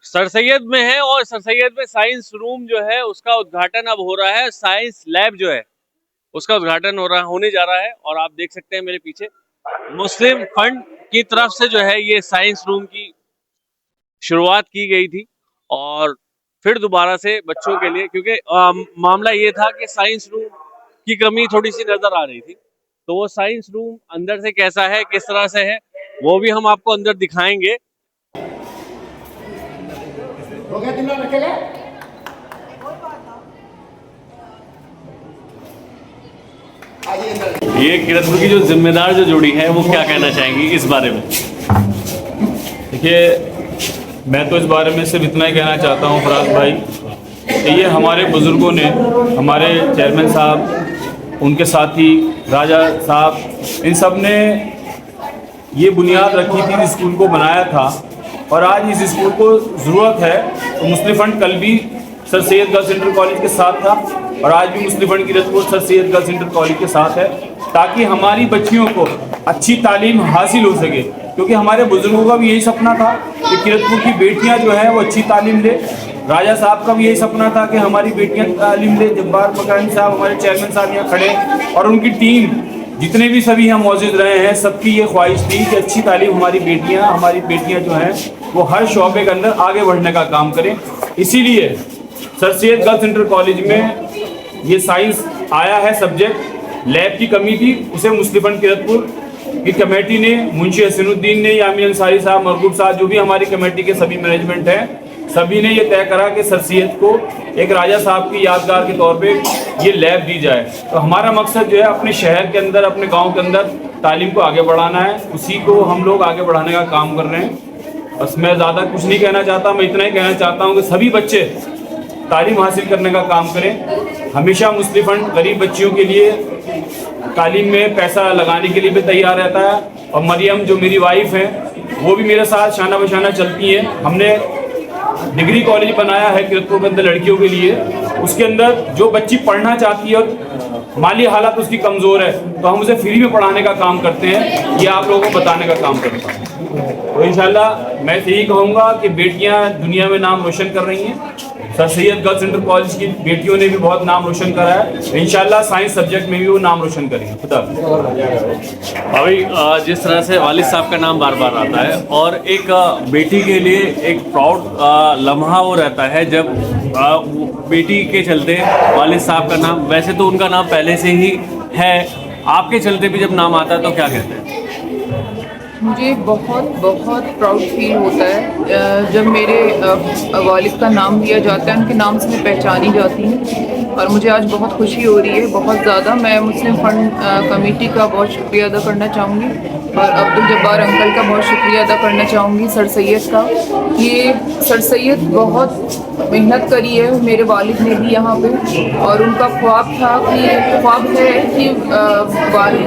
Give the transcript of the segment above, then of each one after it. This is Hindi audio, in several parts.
सर सैयद में है और सर सैयद में साइंस रूम जो है उसका उद्घाटन अब हो रहा है। साइंस लैब जो है उसका उद्घाटन होने जा रहा है और आप देख सकते हैं मेरे पीछे मुस्लिम फंड की तरफ से जो है ये साइंस रूम की शुरुआत की गई थी और फिर दोबारा से बच्चों के लिए, क्योंकि मामला ये था कि साइंस रूम की कमी थोड़ी सी नजर आ रही थी, तो वो साइंस रूम अंदर से कैसा है, किस तरह से है, वो भी हम आपको अंदर दिखाएंगे। ये किरतपुर की जो जिम्मेदार जो जोड़ी है वो क्या कहना चाहेंगी इस बारे में? देखिए, मैं तो इस बारे में सिर्फ इतना ही कहना चाहता हूँ फराज भाई कि ये हमारे बुज़ुर्गों ने, हमारे चेयरमैन साहब, उनके साथी राजा साहब, इन सब ने ये बुनियाद रखी थी, इस स्कूल को बनाया था और आज इस स्कूल को ज़रूरत है। तो मुस्लिम फंड कल भी sir Syed girls inter college के साथ था और आज भी Muslim fund Kiratpur sir Syed girls inter college के साथ है, ताकि हमारी बच्चियों को अच्छी तालीम हासिल हो सके। क्योंकि हमारे बुजुर्गों का भी यही सपना था कि किरतपुर की बेटियां जो है वो अच्छी तालीम ले। राजा साहब का भी यही सपना था कि हमारी बेटियां तालीम ले। जब्बार मकानी साहब, हमारे चेयरमैन साहब यहाँ खड़े, और उनकी टीम, जितने भी सभी यहाँ मौजूद रहे हैं, सबकी ये ख्वाहिश थी कि अच्छी तालीम हमारी बेटियां जो हैं वो हर शोबे के अंदर आगे बढ़ने का काम करें। इसीलिए sir Syed girls inter college में ये साइंस आया है सब्जेक्ट। लैब की कमी थी, उसे मुस्लिम फंड किरतपुर की कमेटी ने, मुंशी हसीनुद्दीन ने, यामीन अंसारी साहब, मरगूब साहब, जो भी हमारी कमेटी के सभी मैनेजमेंट हैं, सभी ने ये तय करा कि सर सैयद को एक राजा साहब की यादगार के तौर पे ये लैब दी जाए। तो हमारा मकसद जो है अपने शहर के अंदर, अपने गांव के अंदर तालीम को आगे बढ़ाना है, उसी को हम लोग आगे बढ़ाने का काम कर रहे हैं। बस मैं ज़्यादा कुछ नहीं कहना चाहता, मैं इतना ही कहना चाहता हूँ कि सभी बच्चे तालीम हासिल करने का काम करें। हमेशा मुस्लिम फंड गरीब बच्चियों के लिए तालीम में पैसा लगाने के लिए भी तैयार रहता है। और मरियम जो मेरी वाइफ हैं, वो भी मेरे साथ शाना बशाना चलती हैं। हमने डिग्री कॉलेज बनाया है किरतपुर के अंदर लड़कियों के लिए। उसके अंदर जो बच्ची पढ़ना चाहती है और माली हालात उसकी कमज़ोर है, तो हम उसे फ्री में पढ़ाने का काम करते हैं। ये आप लोगों को बताने का काम करता हूँ। तो इंशाल्लाह मैं यही कहूँगा कि बेटियाँ दुनिया में नाम रोशन कर रही हैं। Sir Syed girls inter college की बेटियों ने भी बहुत नाम रोशन करा है। इंशाल्लाह साइंस सब्जेक्ट में भी वो नाम रोशन करेंगे। खुदा अभी जिस तरह से वालिद साहब का नाम बार बार आता है और एक बेटी के लिए एक प्राउड लम्हा वो रहता है जब बेटी के चलते वालिद साहब का नाम, वैसे तो उनका नाम पहले से ही है, आपके चलते भी जब नाम आता है तो क्या कहते हैं? मुझे बहुत बहुत प्राउड फील होता है जब मेरे वालिद का नाम लिया जाता है, उनके नाम से मैं पहचानी जाती हूँ और मुझे आज बहुत खुशी हो रही है, बहुत ज़्यादा। मैं मुस्लिम फंड कमेटी का बहुत शुक्रिया अदा करना चाहूँगी और अब्दुल जब्बार अंकल का बहुत शुक्रिया अदा करना चाहूँगी, सर सैयद का। ये सर सैयद बहुत मेहनत करी है मेरे वालिद ने भी यहाँ पे, और उनका ख्वाब है कि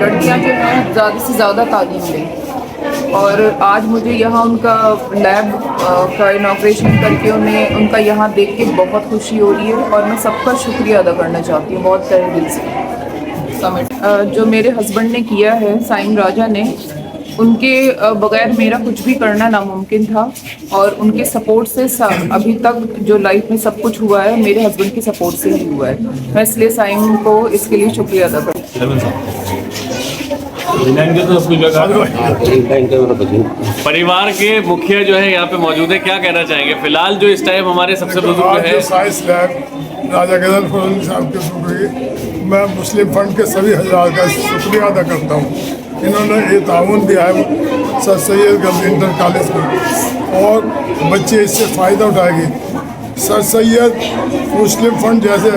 लड़कियाँ जो हैं ज़्यादा से ज़्यादा तालीम लें। और आज मुझे यहाँ उनका लैब का इनॉग्रेशन करके उनका यहाँ देख के बहुत खुशी हो रही है और मैं सबका शुक्रिया अदा करना चाहती हूँ बहुत तहे दिल से। जो मेरे हस्बैंड ने किया है, साइम राजा ने, उनके बगैर मेरा कुछ भी करना नामुमकिन था और उनके सपोर्ट से अभी तक जो लाइफ में सब कुछ हुआ है मेरे हस्बैंड के सपोर्ट से ही हुआ है। मैं इसलिए साइम को इसके लिए शुक्रिया अदा करती हूँ। परिवार के मुखिया जो है यहाँ पे मौजूद है, क्या कहना चाहेंगे? फिलहाल जो इस टाइम हमारे सबसे बुजुर्ग है साइंस लैब राजा गदर फजल साहब के शुक्रिया, मैं मुस्लिम फंड के सभी हज़ार का शुक्रिया अदा करता हूँ। इन्होंने ये ताउन दिया है sir Syed girls inter college को और बच्चे इससे फ़ायदा उठाएंगे। सर सैयद मुस्लिम फंड जैसे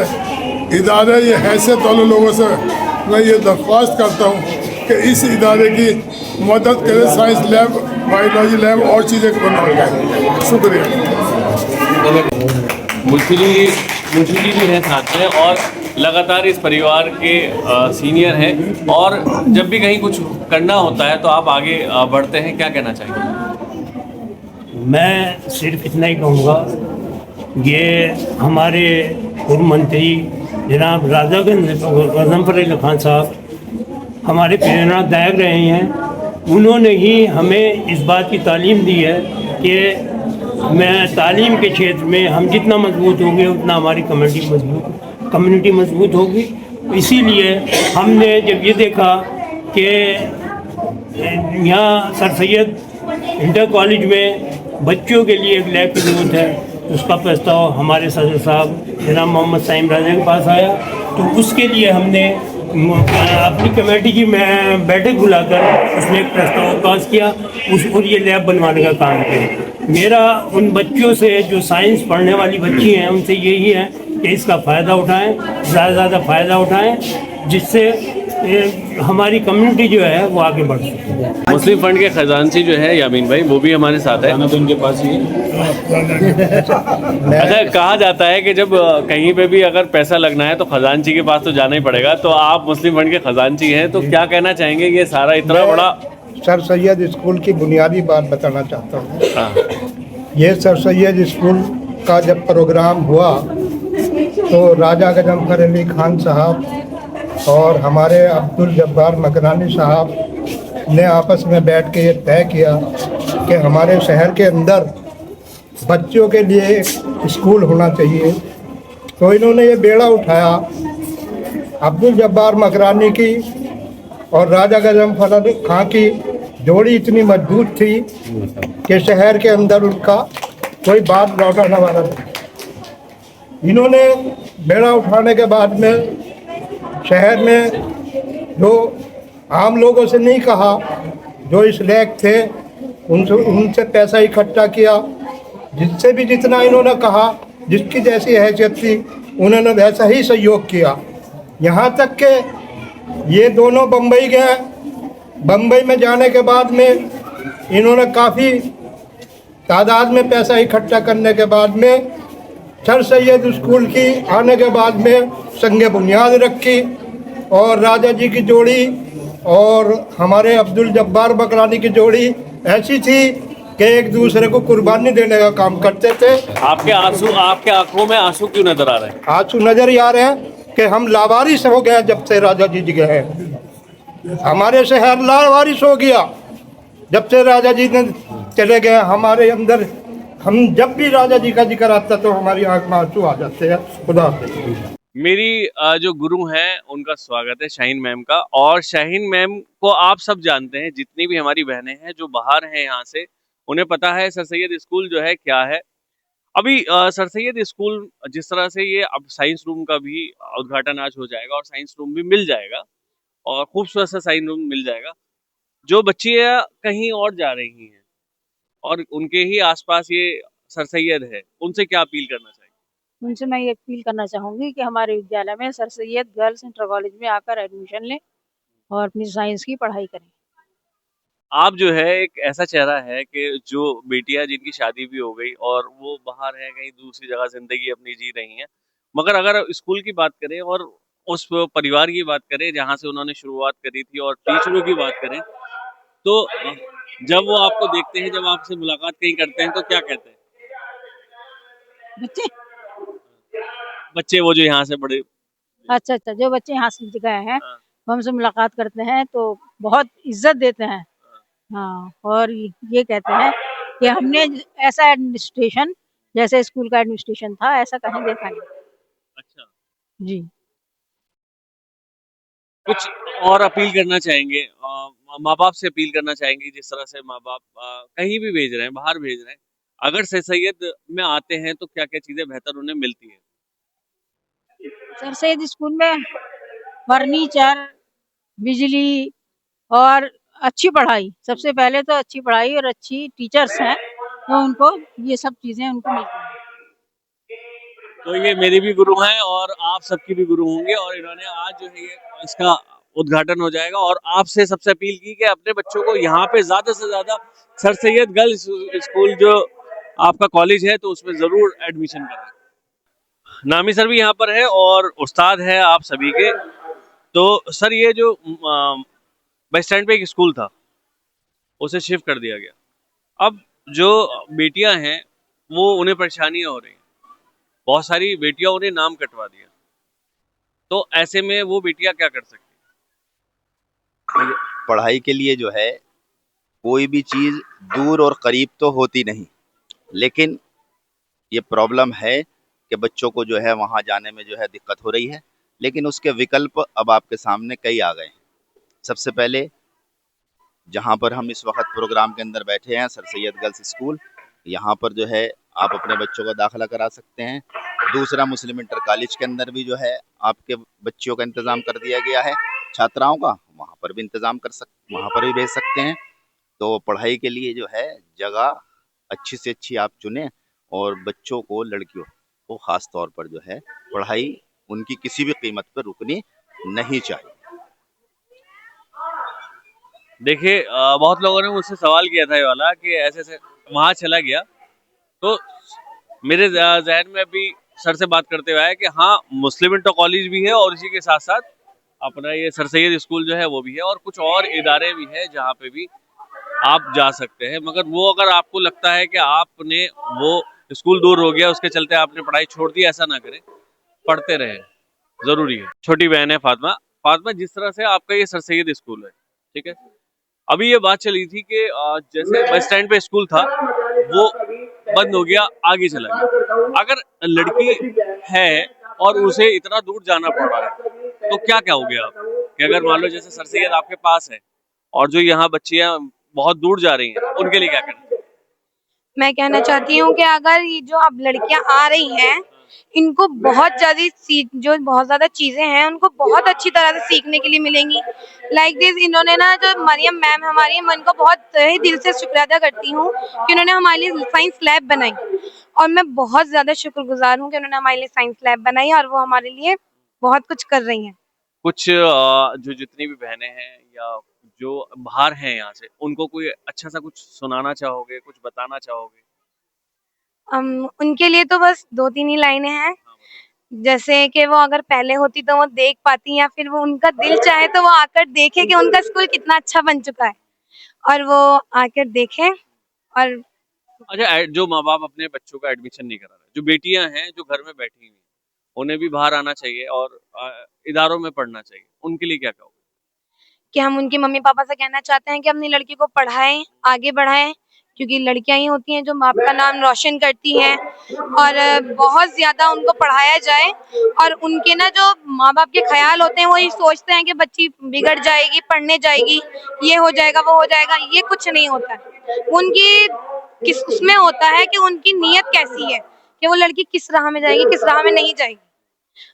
इदारे ये हैसियत वाले लोगों से मैं ये दरख्वास्त करता हूँ कि इस इदारे की मदद करें, साइंस लैब, बायोलॉजी लैब और चीज़ें बनवाएं। शुक्रिया। मुंशी जी भी हैं साथ में और लगातार इस परिवार के सीनियर हैं, और जब भी कहीं कुछ करना होता है तो आप आगे बढ़ते हैं, क्या कहना चाहेंगे? मैं सिर्फ इतना ही कहूँगा, ये हमारे पूर्व मंत्री जनाब राजा गज़नफ़र अली खान साहब हमारे प्रेरणादायक रहे हैं। उन्होंने ही हमें इस बात की तालीम दी है कि मैं तालीम के क्षेत्र में हम जितना मजबूत होंगे उतना हमारी कम्युनिटी मजबूत होगी। इसीलिए हमने जब ये देखा कि यहाँ सर सैयद इंटर कॉलेज में बच्चों के लिए एक लैब की जरूरत है, उसका प्रस्ताव हमारे सदर साहब जनाब मोहम्मद साइम राजा के पास आया। तो उसके लिए हमने अपनी कमेटी की मैं बैठक बुलाकर उसमें एक प्रस्ताव पास किया और ये लैब बनवाने का काम किया। मेरा उन बच्चों से जो साइंस पढ़ने वाली बच्ची हैं उनसे यही है कि इसका फ़ायदा उठाएं, ज़्यादा से ज़्यादा फ़ायदा उठाएं, जिससे हमारी कम्युनिटी जो है वो आगे बढ़ सके। मुस्लिम फंड के खजानची जो है यामीन भाई, वो भी हमारे साथ है। तो उनके पास ही अच्छा, कहा जाता है कि जब कहीं पे भी अगर पैसा लगना है तो खजानची के पास तो जाना ही पड़ेगा। तो आप मुस्लिम फंड के खजानची हैं, तो क्या कहना चाहेंगे ये सारा इतना बड़ा? सर सैयद स्कूल की बुनियादी बात बताना चाहता हूँ। हाँ, ये सर सैयद स्कूल का जब प्रोग्राम हुआ तो राजा गजनफर अली खान साहब और हमारे अब्दुल जब्बार मकरानी साहब ने आपस में बैठ के ये तय किया कि हमारे शहर के अंदर बच्चों के लिए स्कूल होना चाहिए। तो इन्होंने ये बेड़ा उठाया। अब्दुल जब्बार मकरानी की और राजा गजनफर अली खान की जोड़ी इतनी मजबूत थी कि शहर के अंदर उनका कोई बात लौटाने वाला नहीं। इन्होंने बेड़ा उठाने के बाद में शहर में जो आम लोगों से नहीं कहा, जो इस लायक थे उनसे पैसा इकट्ठा किया, जिससे भी जितना इन्होंने कहा, जिसकी जैसी हैसियत थी उन्होंने वैसा ही सहयोग किया। यहाँ तक कि ये दोनों बम्बई गए। बम्बई में जाने के बाद में इन्होंने काफ़ी तादाद में पैसा इकट्ठा करने के बाद में सर सैयद स्कूल की आने के बाद में संग बुनियाद रखी और राजा जी की जोड़ी और हमारे अब्दुल जब्बार मकरानी की जोड़ी ऐसी थी कि एक दूसरे को कुर्बानी देने का काम करते थे। आपके आंखों में आंसू क्यों नजर आ रहे हैं? आंसू नजर ही आ रहे हैं कि हम लावारिस हो गए जब से राजा जी गए हैं। हमारे शहर लावारिस हो गया जब से राजा जी ने चले गए। हमारे अंदर हम जब भी राजा जी का जिक्र आता तो हमारी आंख में आंसू आ जाते हैं। खुदा हाफिज़। मेरी जो गुरु हैं उनका स्वागत है, शाहीन मैम का। और शाहीन मैम को आप सब जानते हैं, जितनी भी हमारी बहनें हैं जो बाहर हैं यहाँ से, उन्हें पता है सर सैयद स्कूल जो है क्या है। अभी सर सैयद स्कूल जिस तरह से ये अब साइंस रूम का भी उद्घाटन आज हो जाएगा और साइंस रूम भी मिल जाएगा और खूबसूरत सा साइंस रूम मिल जाएगा। जो बच्चियाँ कहीं और जा रही हैं और उनके ही आसपास ये सर सैयद है, उनसे क्या अपील करना चाहिए? उनसे मैं ये अपील करना चाहूँगी कि हमारे विद्यालय में sir Syed girls inter college में आकर एडमिशन लें और अपनी साइंस की पढ़ाई करें। आप जो है एक ऐसा चेहरा है कि जो बेटियां जिनकी शादी भी हो गई और वो बाहर है, कहीं दूसरी जगह जिंदगी अपनी जी रही हैं, मगर अगर स्कूल की बात करें और उस परिवार की बात करें जहाँ से उन्होंने शुरुआत करी थी और टीचरों की बात करें, तो जब वो आपको देखते हैं, जब आपसे मुलाकात कहीं करते हैं, तो क्या कहते हैं बच्चे बच्चे? वो जो यहाँ से बड़े, अच्छा जो बच्चे यहाँ से गए हैं हाँ, वो हमसे मुलाकात करते हैं तो बहुत इज्जत देते हैं। हाँ, और ये कहते हैं कि हमने ऐसा एडमिनिस्ट्रेशन जैसे स्कूल का एडमिनिस्ट्रेशन था ऐसा कहीं देखा नहीं। अच्छा, जी, कुछ और अपील करना चाहेंगे? माँ बाप से अपील करना चाहेंगे, जिस तरह से माँ बाप कहीं भी भेज रहे हैं, बाहर भेज रहे हैं, अगर सर सैयद में आते हैं तो क्या क्या चीजें बेहतर उन्हें मिलती है? सर सैयद स्कूल में फर्नीचर, बिजली और अच्छी पढ़ाई, सबसे पहले तो अच्छी पढ़ाई और अच्छी टीचर्स हैं, तो उनको ये सब चीज़ें उनको मिलती हैं। तो ये मेरे भी गुरु हैं और आप सबकी भी गुरु होंगे, और इन्होंने आज जो है ये इसका उद्घाटन हो जाएगा और आपसे सबसे अपील की कि अपने बच्चों को यहाँ पे ज्यादा से ज्यादा सर सैयद गर्ल्स स्कूल जो आपका कॉलेज है तो उसमें जरूर एडमिशन करें। नामी सर भी यहाँ पर है और उस्ताद है आप सभी के। तो सर, ये जो बस स्टैंड पे एक स्कूल था, उसे शिफ्ट कर दिया गया। अब जो बेटियां हैं वो उन्हें परेशानियां हो रही हैं, बहुत सारी बेटियां उन्हें नाम कटवा दिया, तो ऐसे में वो बेटियां क्या कर सकती? पढ़ाई के लिए जो है कोई भी चीज़ दूर और करीब तो होती नहीं। लेकिन ये प्रॉब्लम है कि बच्चों को जो है वहाँ जाने में जो है दिक्कत हो रही है। लेकिन उसके विकल्प अब आपके सामने कई आ गए हैं। सबसे पहले जहाँ पर हम इस वक्त प्रोग्राम के अंदर बैठे हैं, सर सैयद गर्ल्स स्कूल, यहाँ पर जो है आप अपने बच्चों का दाखिला करा सकते हैं। दूसरा, मुस्लिम इंटर कॉलेज के अंदर भी जो है आपके बच्चों का इंतज़ाम कर दिया गया है छात्राओं का, वहाँ पर भी इंतज़ाम वहाँ पर भी भेज सकते हैं। तो पढ़ाई के लिए जो है जगह अच्छी से अच्छी आप चुनें, और बच्चों को, लड़कियों को ख़ास तौर पर जो है पढ़ाई उनकी किसी भी कीमत पर रुकनी नहीं चाहिए। देखिए बहुत लोगों ने मुझसे सवाल किया था ये वाला कि ऐसे ऐसे वहाँ चला गया, तो मेरे जहन में अभी सर से बात करते हुए आया कि हाँ, मुस्लिम इंटर कॉलेज भी है और इसी के साथ साथ अपना ये सर सैयद स्कूल जो है वो भी है, और कुछ और इदारे भी हैं जहाँ पे भी आप जा सकते हैं। मगर वो अगर आपको लगता है कि आपने वो स्कूल दूर हो गया, उसके चलते आपने पढ़ाई छोड़ दी, ऐसा ना करें, पढ़ते रहें, जरूरी है। छोटी बहन है फातिमा। फातिमा, जिस तरह से आपका ये सर सैयद स्कूल है, ठीक है, अभी ये बात चली थी कि जैसे बस स्टैंड पे स्कूल था वो बंद हो गया, आगे चला गया। अगर लड़की है और उसे इतना दूर जाना पड़ रहा है तो क्या क्या हो गया आप कि अगर मान लो जैसे सर सैयद आपके पास है और जो यहाँ बच्चियां बहुत दूर जा रही हैं, उनके लिए क्या करना? मैं कहना चाहती हूँ कि अगर ये जो अब लड़कियां आ रही हैं, इनको बहुत ज़्यादा चीज़ें हैं, उनको बहुत अच्छी तरह से सीखने के लिए मिलेंगी। लाइक दिस, इन्होंने ना, जो मरियम मैम हमारी हैं, मैं उनको बहुत तहे दिल से शुक्रिया अदा करती हूँ कि उन्होंने हमारे लिए साइंस लैब बनाई, और मैं बहुत ज़्यादा शुक्रगुजार हूँ कि उन्होंने हमारे लिए साइंस लैब बनाई और वो हमारे लिए बहुत कुछ कर रही हैं। कुछ जो जितनी भी बहनें हैं या जो बाहर हैं यहाँ से, उनको कोई अच्छा सा कुछ सुनाना चाहोगे, कुछ बताना चाहोगे? उनके लिए तो बस 2-3 ही लाइनें हैं, जैसे कि वो अगर पहले होती तो वो देख पाती, या फिर वो उनका दिल चाहे तो वो आकर देखे कि उनका स्कूल कितना अच्छा बन चुका है, और वो आकर देखें। और अच्छा, जो माँ बाप अपने बच्चों का एडमिशन नहीं करा रहे, जो बेटियां हैं जो घर में बैठी हुई हैं, उन्हें भी बाहर आना चाहिए और इदारों में पढ़ना चाहिए, उनके लिए क्या कहोगे? कि हम उनके मम्मी पापा से कहना चाहते हैं कि अपनी लड़की को पढ़ाएं, आगे बढ़ाएं, क्योंकि लड़कियां ही होती हैं जो बाप का नाम रोशन करती हैं, और बहुत ज्यादा उनको पढ़ाया जाए। और उनके ना जो माँ बाप के ख्याल होते हैं, वो ये सोचते हैं कि बच्ची बिगड़ जाएगी, पढ़ने जाएगी, ये हो जाएगा, वो हो जाएगा, ये कुछ नहीं होता है। उनकी किस उसमें होता है कि उनकी नीयत कैसी है, कि वो लड़की किस राह में जाएगी, किस राह में नहीं जाएगी।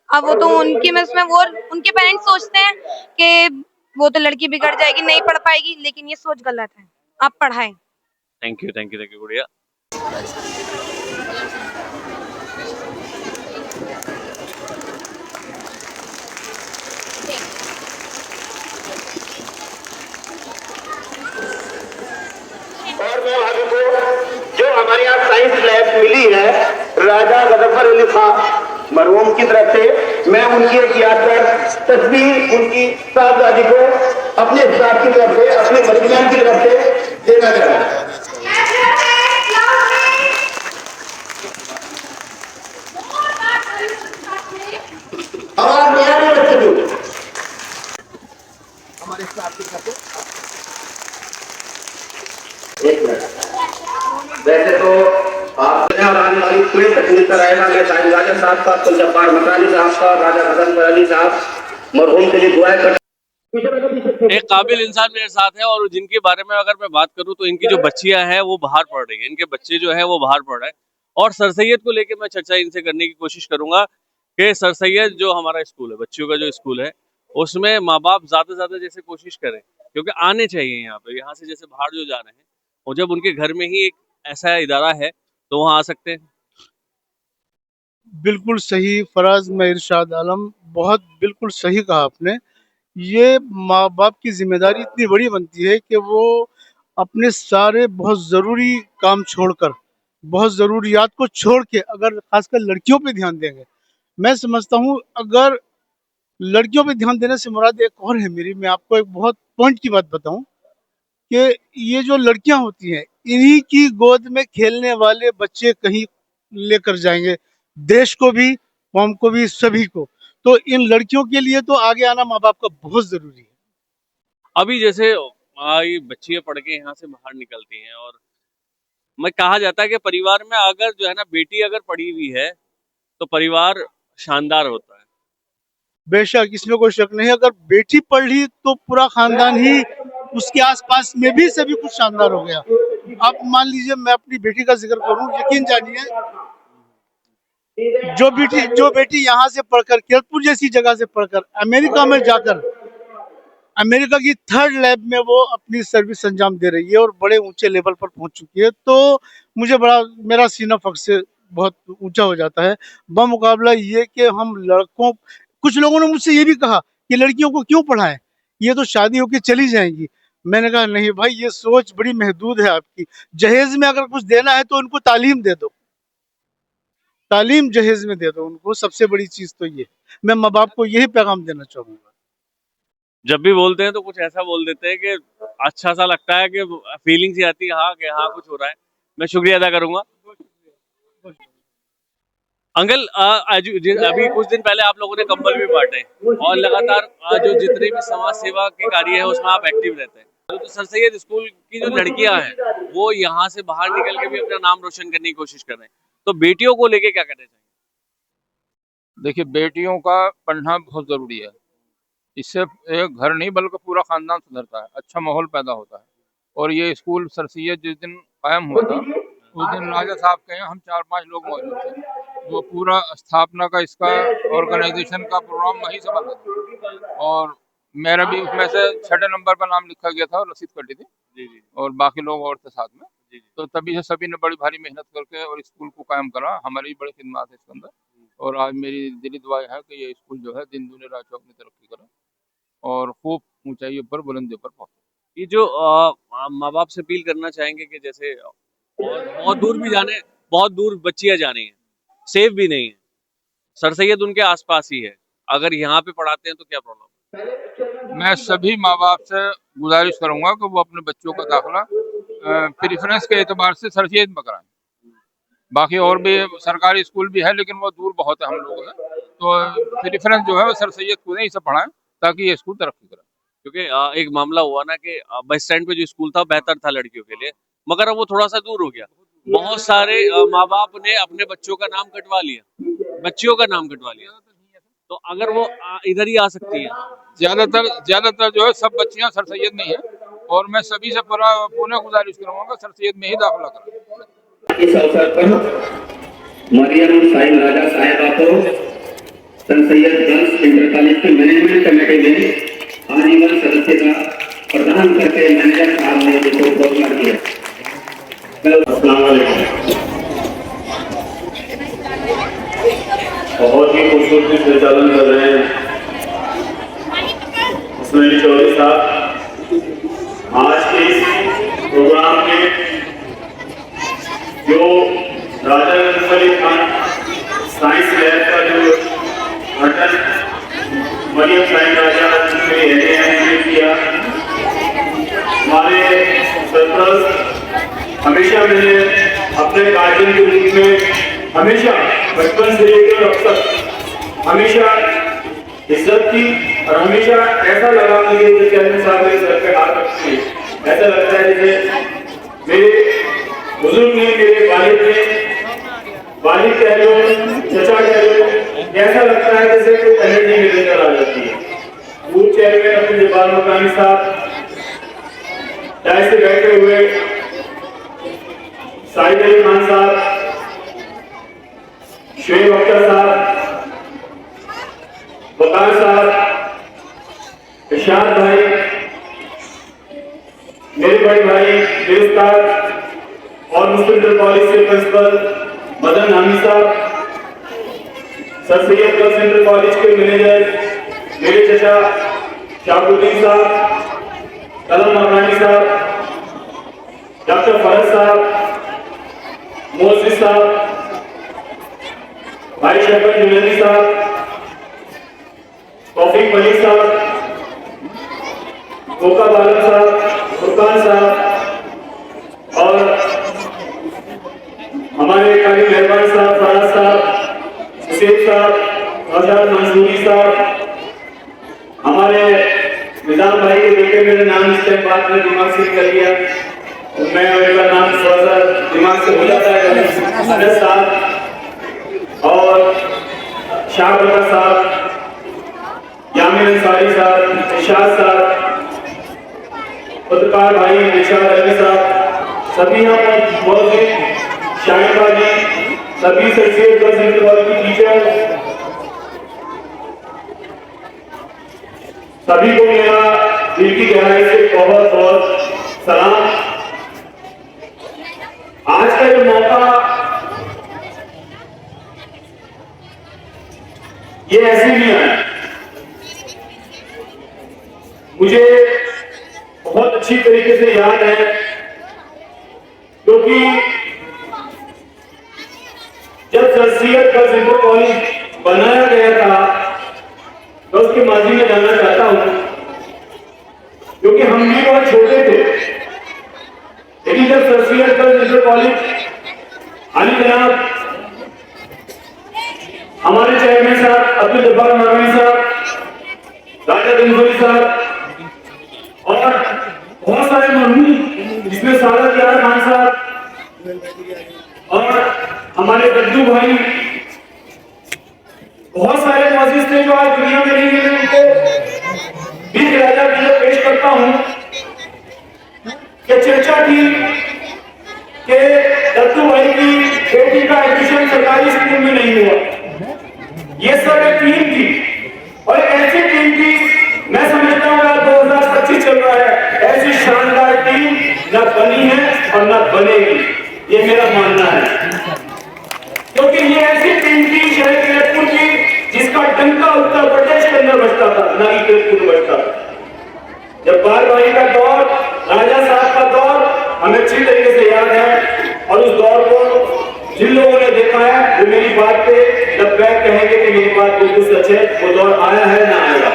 अब वो तो उनकी में उसमें वो उनके पेरेंट्स सोचते हैं कि वो तो लड़की बिगड़ जाएगी, नहीं पढ़ पाएगी, लेकिन ये सोच गलत है। आप पढ़ाएं। Thank you, thank you, thank you Gudiya. और मैं आप को जो हमारे यहाँ साइंस लैब मिली है राजा गजफर अली खान मरहूम की तरफ से, मैं उनकी एक यादगार तस्वीर उनकी साहबजादी को अपने हिसाब की तरफ से, अपने मजमान की तरफ से देना चाहता हूँ। हमारे स्टाफ की तरफ से एक मिनट। वैसे तो आप और आने वाली पूरी तकनीक कराएगा, मैं साहिब राजा साहब का, अब्दुल जब्बार मकरानी साहब का, राजा गजफर अली साहब मरहूम के लिए दुआएं कर। एक काबिल इंसान मेरे साथ है, और जिनके बारे में अगर मैं बात करूं तो इनकी जो बच्चियां हैं वो बाहर पढ़ रही हैं, इनके बच्चे जो है वो बाहर पढ़ रहे हैं, और सर सैयद को लेके मैं चर्चा इनसे करने की कोशिश करूंगा कि सर सैयद जो हमारा स्कूल है, बच्चियों का जो स्कूल है, उसमें माँ बाप ज्यादा से ज्यादा जैसे कोशिश करें, क्योंकि आने चाहिए यहाँ पे, यहाँ से जैसे बाहर जो जा रहे हैं, और जब उनके घर में ही एक ऐसा इदारा है तो वहाँ आ सकते हैं। बिल्कुल सही फराज, मैं इरशाद आलम, बहुत बिल्कुल सही कहा आपने। ये माँ बाप की जिम्मेदारी इतनी बड़ी बनती है कि वो अपने सारे बहुत ज़रूरी काम छोड़कर, बहुत ज़रूरियात को छोड़ के, अगर खासकर लड़कियों पे ध्यान देंगे, मैं समझता हूँ अगर लड़कियों पे ध्यान देने से मुराद एक और है मेरी, मैं आपको एक बहुत पॉइंट की बात बताऊं कि ये जो लड़कियां होती हैं, इन्हीं की गोद में खेलने वाले बच्चे कहीं लेकर जाएंगे देश को भी, कौम को भी, सभी को। तो इन लड़कियों के लिए तो आगे आना माँ बाप का बहुत जरूरी है। अभी जैसे ये बच्चियां पढ़ के यहाँ से बाहर निकलती हैं और मैं कहा जाता है कि परिवार में अगर जो है ना बेटी अगर पढ़ी हुई है तो परिवार शानदार होता है। बेशक इसमें कोई शक नहीं, अगर बेटी पढ़ ली तो पूरा खानदान ही उसके आसपास में भी सभी कुछ शानदार हो गया। आप मान लीजिए, मैं अपनी बेटी का जिक्र करूं, यकीन जानिए, जो बेटी यहाँ से पढ़कर, केरपुर जैसी जगह से पढ़कर अमेरिका में जाकर अमेरिका की 3rd लैब में वो अपनी सर्विस अंजाम दे रही है और बड़े ऊंचे लेवल पर पहुंच चुकी है, तो मुझे बड़ा, मेरा सीना फख्र से बहुत ऊंचा हो जाता है। बमुकाबला ये कि हम लड़कों, कुछ लोगों ने मुझसे ये भी कहा कि लड़कियों को क्यों पढ़ाएं, ये तो शादी होकर चली जाएंगी। मैंने कहा नहीं भाई, ये सोच बड़ी महदूद है आपकी। जहेज में अगर कुछ देना है तो उनको तालीम दे दो, तालीम जहेज में दे दो उनको, सबसे बड़ी चीज तो ये। मैं माँ बाप को यही पैगाम देना चाहूंगा। जब भी बोलते हैं तो कुछ ऐसा बोल देते हैं कि अच्छा सा लगता है, कि फीलिंग सी आती है कि हाँ कुछ हो रहा है। मैं शुक्रिया अदा करूंगा। अंकल, अभी कुछ दिन पहले आप लोगों ने कंबल भी बांटे और लगातार जो जितने भी समाज सेवा के कार्य है उसमें आप एक्टिव रहते हैं। तो सर सैयद स्कूल की जो लड़कियां हैं वो यहाँ से बाहर निकल के भी अपना नाम रोशन करने की कोशिश कर रहे हैं, तो बेटियों को लेके क्या कहना चाहिए? देखिए, बेटियों का पढ़ना बहुत ज़रूरी है। इससे एक घर नहीं बल्कि पूरा ख़ानदान सुधरता है, अच्छा माहौल पैदा होता है। और ये स्कूल सर सैयद जिस दिन कायम हुआ था उस दिन राजा साहब के यहाँ हम 4-5 लोग मौजूद थे। वो पूरा स्थापना का, इसका ऑर्गेनाइजेशन का प्रोग्राम वहीं से बना था और मेरा भी उसमें से 6 नंबर पर नाम लिखा गया था और रसीद कटी थी और बाकी लोग और थे साथ में। तो तभी से सभी ने बड़ी भारी मेहनत करके और स्कूल को कायम करा। हमारी बड़ी खिदमत है इसके अंदर और आज मेरी दिली दुआ है कि ये स्कूल जो है दिन दूनी रात चौगुनी तरक्की करे और खूब ऊंचाइयों पर, बुलंदियों पर पहुंचे। ये जो माँ बाप से अपील करना चाहेंगे कि जैसे बहुत दूर भी जाने, बहुत दूर बच्चियां जा रही हैं, सेफ भी नहीं है, सर सैयद उनके आसपास ही है, अगर यहाँ पे पढ़ाते हैं तो क्या प्रॉब्लम है? मैं सभी माँ बाप से गुजारिश करूंगा कि वो अपने बच्चों का दाखिला प्रेफरेंस के एतबार से सर सैयद में कराएं। बाकी और भी सरकारी स्कूल भी है लेकिन वो दूर बहुत है हम लोगों से, तो प्रेफरेंस जो है वो सर सैयद को नहीं, इसे पढ़ाएं ताकि ये स्कूल तरक्की करे। क्योंकि एक मामला हुआ ना कि बस स्टैंड पे जो स्कूल था बेहतर था लड़कियों के लिए, मगर अब वो थोड़ा सा दूर हो गया। बहुत सारे माँ बाप ने अपने बच्चों का नाम कटवा लिया, बच्चियों का नाम कटवा लिया, तो अगर वो इधर ही आ सकती है। ज्यादातर जो है सब बच्चियां सर सैयद में है और मैं सभी से पुनः गुजारिश करूंगा सर सैयद में ही दाखिला करें। इस अवसर पर मरियम साहिब राजा साहिबा को sir Syed girls inter college की मैनेजमेंट कमेटी में आजीवन सदस्यता प्रदान करके मैनेजर साहब ने इसको घोषणा किया। बहुत ही खूबसूरती से संचालन कर रहे हैं उस्मानी चौधरी साहब। आज के इस प्रोग्राम में जो राजा गजफ अली खान साइंस लैब का जो उद्घाटन मरियम साहिब राजा ने किया, हमारे सरपरस्त हमेशा मैंने अपने गार्जियन के रूप में हमेशा बचपन से लेकर अब तक हमेशा इज्जत की और हमेशा ऐसा लगा मुझे कि चैरमैन साहब मेरे सर पे हाथ रखते हैं, ऐसा लगता है जैसे मेरे बुजुर्ग ने, मेरे वालिद कह लो, चचा कह लो, ऐसा लगता है जैसे कोई एनर्जी मेरे अंदर आ जाती है। पूर्व चेयरमैन अपने जब्बार मकानी साहब चाय से बैठे हुए, साहिद अली खान साहब, शुएब अख्तर साहब, वकार साहब, इरशाद भाई, मेरे बड़े भाई गिरफ्तार और मुस्लिम इंटर कॉलेज के प्रिंसिपल मदन हामी साहब, sir Syed girls inter college के मैनेजर मेरे चचा शाकुद्दीन साहब, कलम मकानी साहब, डॉक्टर फरज साहब, मोहसिन साहब, भाई शफकत जुनैदी साहब, तौफीक मलिक साहब, कोका बालम साहब, फुरकान साहब और हमारे कारी मेहरबान साहब, फराज साहब, हुसैन साहब, आजाद मंसूरी साहब, हमारे निजाम भाई के बेटे, मेरे नाम इस टाइम बात में दिमाग से कर लिया, मैं मेरा नाम थोड़ा सा दिमाग से हो जाता है, अनस साहब और शाहबता साहब, यामिन अंसारी साहब, इरशाद साहब, पत्रकार भाई निशाद अली साहब, सभी यहाँ मौजूद शाहिद भाई, सभी शख्सियत की टीचर, सभी को मेरा दिल की गहराई से बहुत बहुत सलाम। आज का जो मौका ये ऐसे नहीं आया, मुझे बहुत अच्छी तरीके से याद है, क्योंकि जब शख्सियत का इंटर कॉलेज बनाया गया था तो उसके माजी में जानना चाहता हूं, क्योंकि हम भी बहुत छोटे थे, लेकिन जब शख्सियत का इंटर कॉलेज आली जनाब हमारे चेयरमैन साहब अब्दुल जब्बार मकरानी साहब, राजा गंगोली साहब और बहुत सारे मरहूम जिसमें सादत यार खान साहब और हमारे गद्दू भाई, बहुत सारे मौजूद थे जो आज दुनिया में नहीं मिले, उनको बीच राजा की पेश करता हूं कि चर्चा थी कि गद्दू भाई की बेटी का एडमिशन सरकारी स्कूल में नहीं हुआ। ये सब एक टीम थी और ऐसी टीम थी, मैं समझता हूँ 2025 चल रहा है, ऐसी शानदार टीम न बनी है और न बनेगी, ये मेरा मानना है, क्योंकि ये ऐसी टीम थी शहर किरतपुर की जिसका डंका उत्तर प्रदेश के अंदर बजता था, न कि किरतपुर बजता था। जब बार भाई का दौर, राजा साहब का दौर हमें अच्छी तरीके से याद है, और उस दौर को जिन लोगों ने देखा है वो मेरी बात पे लब्बैक कहेंगे कि मेरी बात बिल्कुल सच है, वो दौर आया है ना आएगा।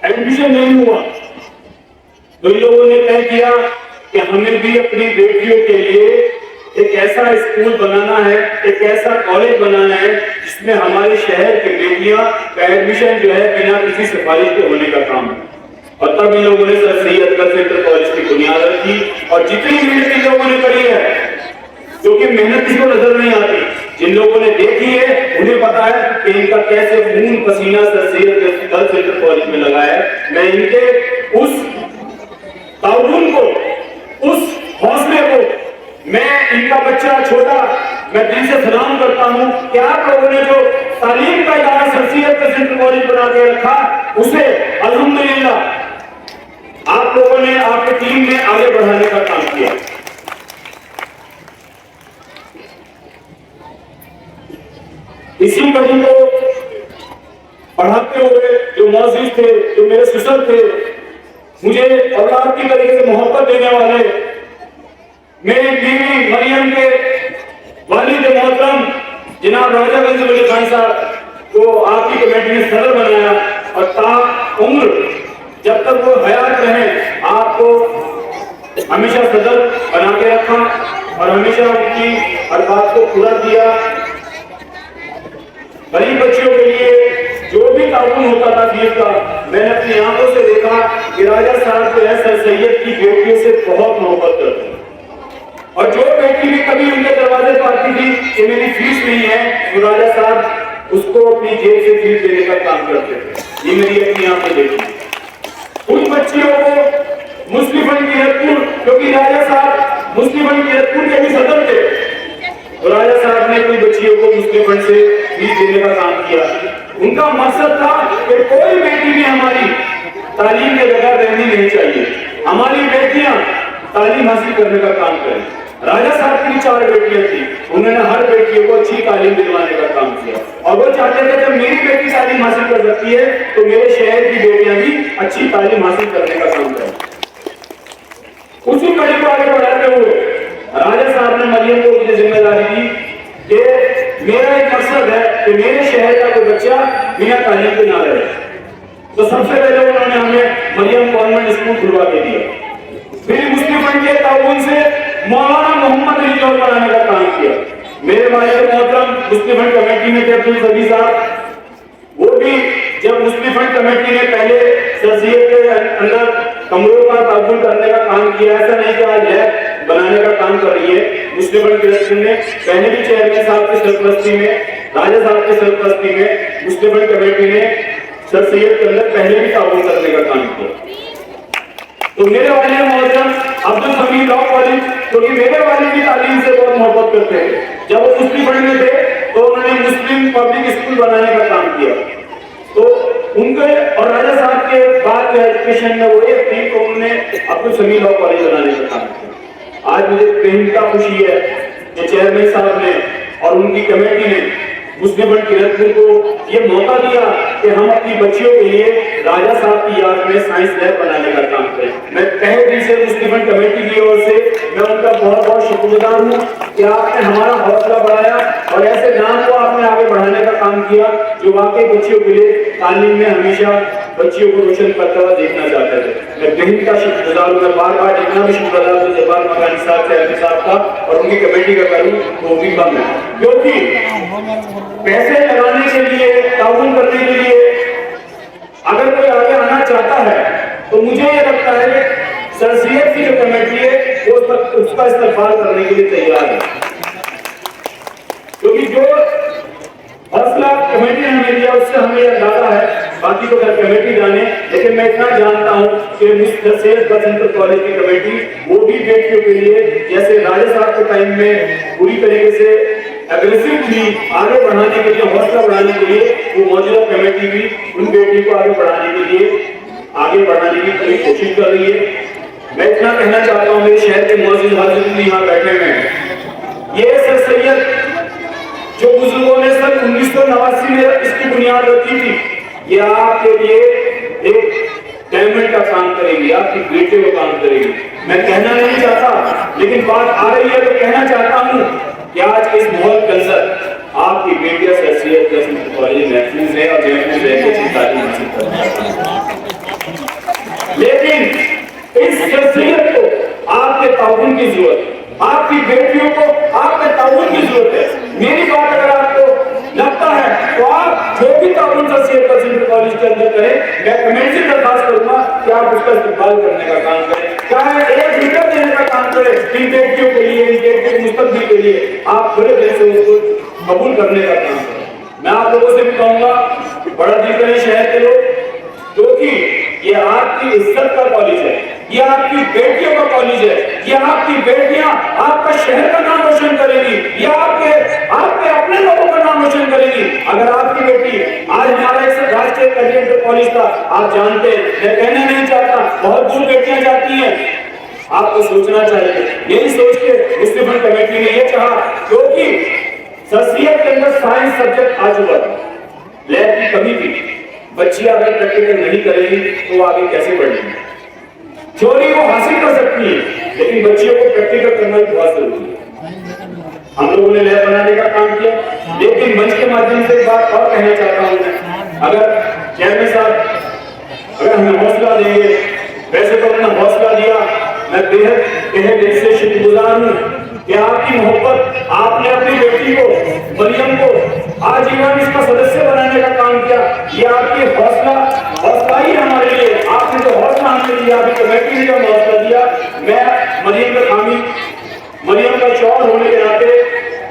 एडमिशन नहीं हुआ तो इन लोगों ने तय किया कि हमें भी अपनी बेटियों के लिए एक ऐसा स्कूल बनाना है, एक ऐसा कॉलेज बनाना है जिसमें हमारे शहर की बेटियां का एडमिशन जो है बिना किसी सिफारिश के होने का काम है। और तब इन लोगों ने sir Syed girls inter college की बुनियाद रखी, और जितनी मेहनत इन लोगों ने करी है, क्योंकि मेहनत किसी को नजर नहीं आती, जिन लोगों ने देखी है उन्हें पता है कि इनका कैसे खून पसीना sir Syed girls inter college में लगा है। मैं इनके उस ताउन को, उस हौसले को, मैं इनका बच्चा छोटा, मैं दिल से सलाम करता हूं कि आप लोगों ने जो तालीम का इदारा sir Syed girls inter college बना के रखा, उसे अल्हम्दुलिल्लाह आप लोगों ने, आपकी टीम ने आगे बढ़ाने का काम किया। इसी कड़ी को पढ़ाते हुए जो मौजूद थे, जो मेरे ससुर थे, मुझे औलाद की तरीके से मोहब्बत देने वाले मेरी बीवी मरियम के वालिद मोहतरम जनाब राजा गंज खान साहब को आपकी कमेटी ने सदर बनाया, और ता उम्र जब तक वो हयात रहे आपको हमेशा सदर बना के रखा और हमेशा उनकी हर बात को पूरा किया। गरीब बच्चों के लिए जो भी ताउन होता था फीस का, मैंने अपनी आंखों से देखा कि राजा साहब जो है सर सैयद की बेटियों से बहुत मोहब्बत करते हैं, और जो बेटी भी कभी उनके दरवाजे पर आती थी कि मेरी फीस नहीं है, तो राजा साहब उसको अपनी जेब से फीस देने का काम करते थे। ये मेरी अपनी आंखें देखी। उन बच्चियों को मुस्लिम फंड किरतपुर, क्योंकि राजा साहब मुस्लिम फंड किरतपुर के भी सदर थे, तो राजा साहब ने कोई बच्चियों को मुस्लिम फंड से फीस देने का काम किया। उनका मकसद था कि कोई बेटी भी हमारी तालीम के बगैर रहनी नहीं चाहिए, हमारी बेटियां तालीम हासिल करने का काम करें। राजा साहब की 4 बेटियां थी, उन्होंने हर बेटियों को अच्छी तालीम दिलवाने का काम किया, और वो चाहते थे जब मेरी बेटी तालीम हासिल कर सकती है तो मेरे शहर की बेटियां भी अच्छी तालीम हासिल करने का काम करें। उसी कड़ी को आगे बढ़ाते हुए राजा साहब ने मरियम को मुझे जिम्मेदारी दी कि मेरा एक मकसद है कि मेरे शहर का कोई बच्चा बिना तालीम के ना रहे। तो सबसे पहले उन्होंने हमें मरियम कॉन्वेंट स्कूल खुलवा के दिया, फिर मुस्लिम फंड के ताउन से मौलाना मोहम्मद रिजौल बनाने का काम किया। मेरे वालिद मोहतरम मुस्लिम फंड कमेटी में थे अब्दुल सदी साहब, वो भी जब मुस्लिम फंड कमेटी ने पहले सर सैयद के अंदर कमरों का ताबून करने का काम किया, ऐसा नहीं कि आज लैब बनाने का काम कर रही है। मुस्लिम फंड डायरेक्टर ने पहले भी चेयरमैन साहब की सरपरस्ती में, राजा साहब की सरपरस्ती में मुस्लिम फंड कमेटी ने सर सैयद के अंदर पहले भी ताबून करने का काम किया। तो मेरे वाले मोहतरम अब्दुल हमीद लॉ कॉलेज, क्योंकि मेरे वाले की तालीम से बहुत मोहब्बत करते हैं, जब वो मुस्लिम फंड में थे तो उन्होंने मुस्लिम पब्लिक स्कूल बनाने का काम किया। तो उनके और राजा साहब के बाद के एजुकेशन में वो एक थी, तो उन्होंने अब्दुल हमीद लॉ कॉलेज बनाने का काम किया। आज मुझे बेहद खुशी है कि चेयरमैन साहब ने और उनकी कमेटी ने मुस्लिम फंड किरतपुर को ये मौका दिया कि हम अपनी बच्चियों के लिए राजा साहब की याद में साइंस लैब बनाने का काम करें। मैं तहे दिल से मुस्लिम फंड कमेटी की ओर से मैं उनका बहुत बहुत शुक्रगुजार हूँ कि आपने हमारा हौसला बढ़ाया और ऐसे नाम को आपने आगे बढ़ाने का काम किया जो वाकई बच्चियों के लिए तालीम में हमेशा बच्चियों को रोशन करता हुआ देखना चाहते थे। मैं बेहद का शुक्रगुजार हूँ। मैं बार बार इतना भी शुक्रगुजार हूँ जब्बार मकानी साहब, चेयरमैन साहब का और उनकी कमेटी का करूँ वो भी कम है, क्योंकि पैसे लगाने के लिए, ताउन करने के लिए अगर कोई आगे आना चाहता है तो मुझे ये लगता है कि सर सैयद की जो कमेटी है वो उसका इस्तेमाल करने के लिए तैयार है, क्योंकि जो हौसला कमेटी ने हमें दिया उससे हमें अंदाजा है, बाकी तो अगर कमेटी जाने। लेकिन मैं इतना जानता हूँ कि sir Syed girls inter college की कमेटी वो भी बेटियों के लिए जैसे राजा साहब के टाइम में पूरी तरीके से एग्रेसिवली आगे बढ़ाने के लिए, हौसला बढ़ाने के लिए वो मौजूदा कमेटी भी उन बेटियों को आगे बढ़ाने के लिए आगे बढ़ाने की पूरी कोशिश कर रही है। मैं इतना कहना चाहता हूँ, मेरे शहर के मौजूद हाजिर भी यहाँ बैठे हुए हैं, ये सर सैयद जो बुजुर्गों ने सन 1989 में इसकी बुनियाद रखी थी, ये आपके लिए एक डायमंड का काम करेगी, आपकी बेटे को काम करेगी। मैं कहना नहीं चाहता, लेकिन बात आ रही है तो कहना चाहता हूँ कि आज के इस माहौल के अंदर आपकी बेटियां sir Syed girls inter college महफूज है और महफूज है अच्छी तालीम हासिल कर रही है। लेकिन इस सर सैयद को आपके ताउन की जरूरत है, आपकी बेटियों को आपके ताउन की जरूरत है। मेरी बात अगर आपको लगता है तो आप जो भी ताउन sir Syed girls inter college के अंदर करें, मैं कमेंट से दरखास्त करूंगा कि आप उसका इस्तेमाल करने का काम करें, चाहे 1 मीटर देने का काम करें इन बेटियों के लिए, इन बेटियों के मुस्तकबिल के लिए, आप बड़े दिल से उसको कबूल करने का काम करें। मैं आप लोगों से भी कहूंगा, बड़ा दिल करें शहर के लोग, क्योंकि ये आपकी इज्जत का कॉलेज है, ये आपकी बेटियों का कॉलेज है, ये आपकी बेटियां आपका शहर का नाम रोशन करेगी, ये आपके अपने लोगों का नाम रोशन करेगी। अगर आपकी बेटी आज हमारा एक राष्ट्रीय कैडेट कॉलेज था, आप जानते हैं, मैं कहना नहीं चाहता, बहुत दूर बेटियां जाती हैं, आपको सोचना चाहिए। यही सोच के मुस्लिम फंड कमेटी ने यह कहा, क्योंकि सर सैयद के अंदर साइंस सब्जेक्ट आ चुका था, लैब की कमी थी, बच्ची अगर प्रैक्टिकल नहीं करेगी तो आगे कैसे बढ़ेगी। थ्योरी वो हासिल कर सकती है, लेकिन बच्चियों को प्रैक्टिकल करना भी बहुत जरूरी है। हम लोगों ने लैब बनाने का काम किया, लेकिन मंच के माध्यम से एक बात और कहना चाहता हूँ मैं, अगर चेयरमैन साहब अगर हमें हौसला देंगे, वैसे तो उन्होंने हौसला दिया, मैं बेहद दिल से शुक्रगुजार हूँ कि आपकी मोहब्बत, आपने अपनी बेटी को, मरियम को आजीवन इसका सदस्य बनाने का काम किया, ये आपकी हौसला ही हमारे लिए, आपने जो हौसला हमें दिया, आपकी कमेटी ने जो हौसला दिया, मैं मरियम का हामी, मरियम का शौहर होने के नाते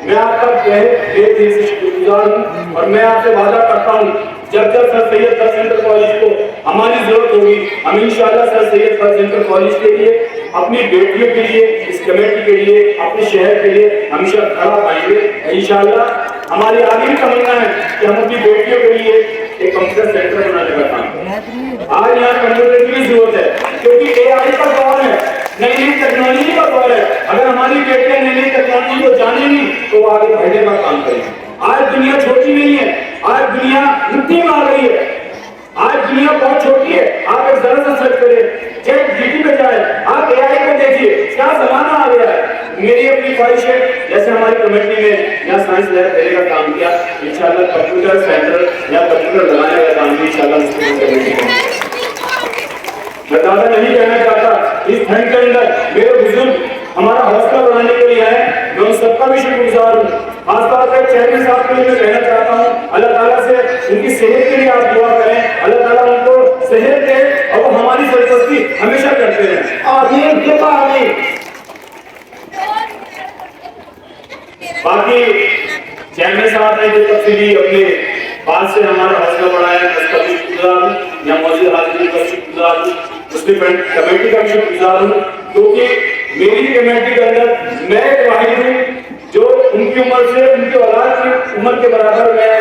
मैं आपका बेहद दिल से शुक्रगुजार हूँ। और मैं आपसे वादा करता हूँ, जब जब sir Syed girls inter college को हमारी जरूरत होगी, हम इंशाल्लाह sir Syed girls inter college के लिए, अपनी बेटियों के लिए, इस कमेटी के लिए, अपने शहर के लिए हमेशा खड़ा पाएंगे इंशाल्लाह। हमारी आगे भी तमन्ना है कि हम अपनी बेटियों के लिए एक कंप्यूटर सेंटर बनाने का काम करें। आज यहाँ कंप्यूटर की भी जरूरत है, क्योंकि AI का दौर है, नई नई टेक्नोलॉजी का दौर है। अगर हमारी बेटियां नई नई टेक्नोलॉजी को जानेंगी तो आगे बढ़ने का काम करेंगे। आज दुनिया छोटी नहीं है, आज दुनिया मुट्ठी में आ रही है, आज दुनिया बहुत छोटी है। आप एक जरा सा सर्च करें, ChatGPT पे जाए, आप AI को देखिए, क्या जमाना आ गया है। मेरी अपनी ख्वाहिश है, जैसे हमारी कमेटी ने यहाँ साइंस लैब देने का काम किया, इंशाल्लाह कंप्यूटर सेंटर या कंप्यूटर लगाने का काम भी इंशाल्लाह कमेटी करेगी। मैं ज्यादा नहीं कहना चाहता, इस ठंड के अंदर मेरे बुजुर्ग हमारा हौसला बढ़ाने के लिए आए, मैं उन सबका भी शुक्रगुजार हूँ। खासतौर पर चेयरमैन साहब के लिए मैं कहना चाहता हूँ, अल्लाह ताला से उनकी सेहत के लिए आप दुआ करें, अल्लाह ताला उनको सेहत दे और वो हमारी सरपरस्ती हमेशा करते हैं। आमीन। बाकी चेयरमैन साहब ने जो तफसीली अपने बात से हमारा हौसला बढ़ाया, उसका भी शुक्रगुजार हूं, या मौजूद हाजिर का शुक्रगुजार हूं, मुस्लिम फ्रंट कमेटी का भी शुक्रगुजार हूं, क्योंकि मेरी कमेटी के अंदर मैं एक वाहिद हूं जो उनकी उम्र से, उनकी औलाद की उम्र के बराबर मैं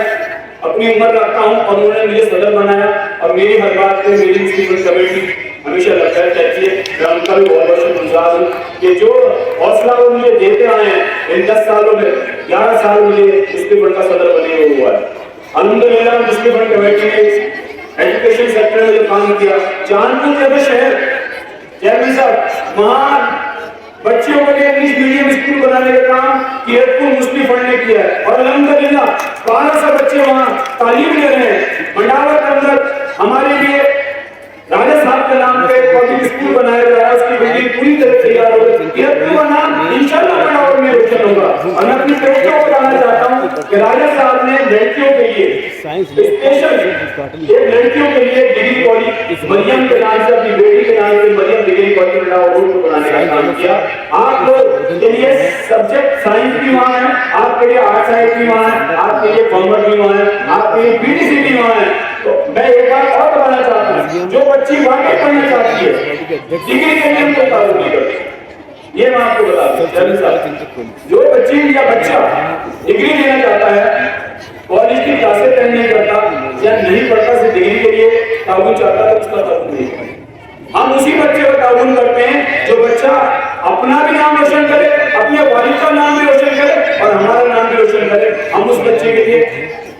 अपनी उम्र रखता हूं और उन्होंने मुझे सदर बनाया और मेरी हर बात पे मेरी मुस्लिम फ्रंट कमेटी हमेशा लगता है कहती है। मैं उनका भी बहुत बहुत शुक्रगुजार हूँ कि जो हौसला वो मुझे देते आए हैं इन 10 सालों में, 11 साल मुझे मुस्लिम फ्रंट का सदर बने हुआ है। अल्हम्दुलिल्लाह मुस्लिम फ्रंट कमेटी ने एजुकेशन सेक्टर में जो काम किया, चांदपुर जैसे शहर, चेयरमैन साहब, वहाँ बच्चियों के लिए इंग्लिश मीडियम स्कूल बनाने का काम कीरतपुर मुस्लिम फ्रंट ने किया है और अल्हम्दुलिल्लाह 1200 बच्चे वहाँ तालीम ले रहे हैं। मंडावर के अंदर हमारे लिए राजा साहब के नाम पे पब्लिक स्कूल बनाया गया है, उसकी बिल्डिंग पूरी तरह तैयार हो गई। कीरतपुर का नाम इंशाअल्लाह मंडावर में रोशन होगा। और मैं अपनी बेटियों को बताना चाहता हूँ कि राजा साहब ने लड़कियों के लिए स्पेशल एक लड़कियों के लिए डिग्री कॉलेज मरियम के नाम से, अपनी बेटी के नाम से मरियम डिग्री कॉलेज रोड को बनाने का काम किया। आप लोग के लिए सब्जेक्ट साइंस भी वहाँ है, आपके लिए आर्ट साइंस भी वहाँ है, आपके लिए कॉमर्स भी वहाँ है, आपके लिए बीटीसी भी वहाँ है। तो मैं एक बात और बताना चाहता हूँ, जो बच्ची वाकई पढ़ना चाहती है डिग्री के लिए हमको ताल्लुक नहीं करती, ये मैं आपको बता दूं। जो बच्ची या बच्चा डिग्री लेना चाहता है, कॉलेज की क्लासें अटेंड नहीं करता या नहीं पढ़ता, सिर्फ डिग्री के लिए ताउन चाहता है, उसका ताल्लुक नहीं है। हम उसी बच्चे का ताउन करते हैं जो बच्चा अपना भी नाम रोशन करे, अपने वालिद का नाम भी रोशन करे और हमारा नाम भी रोशन करे। हम उस बच्चे के लिए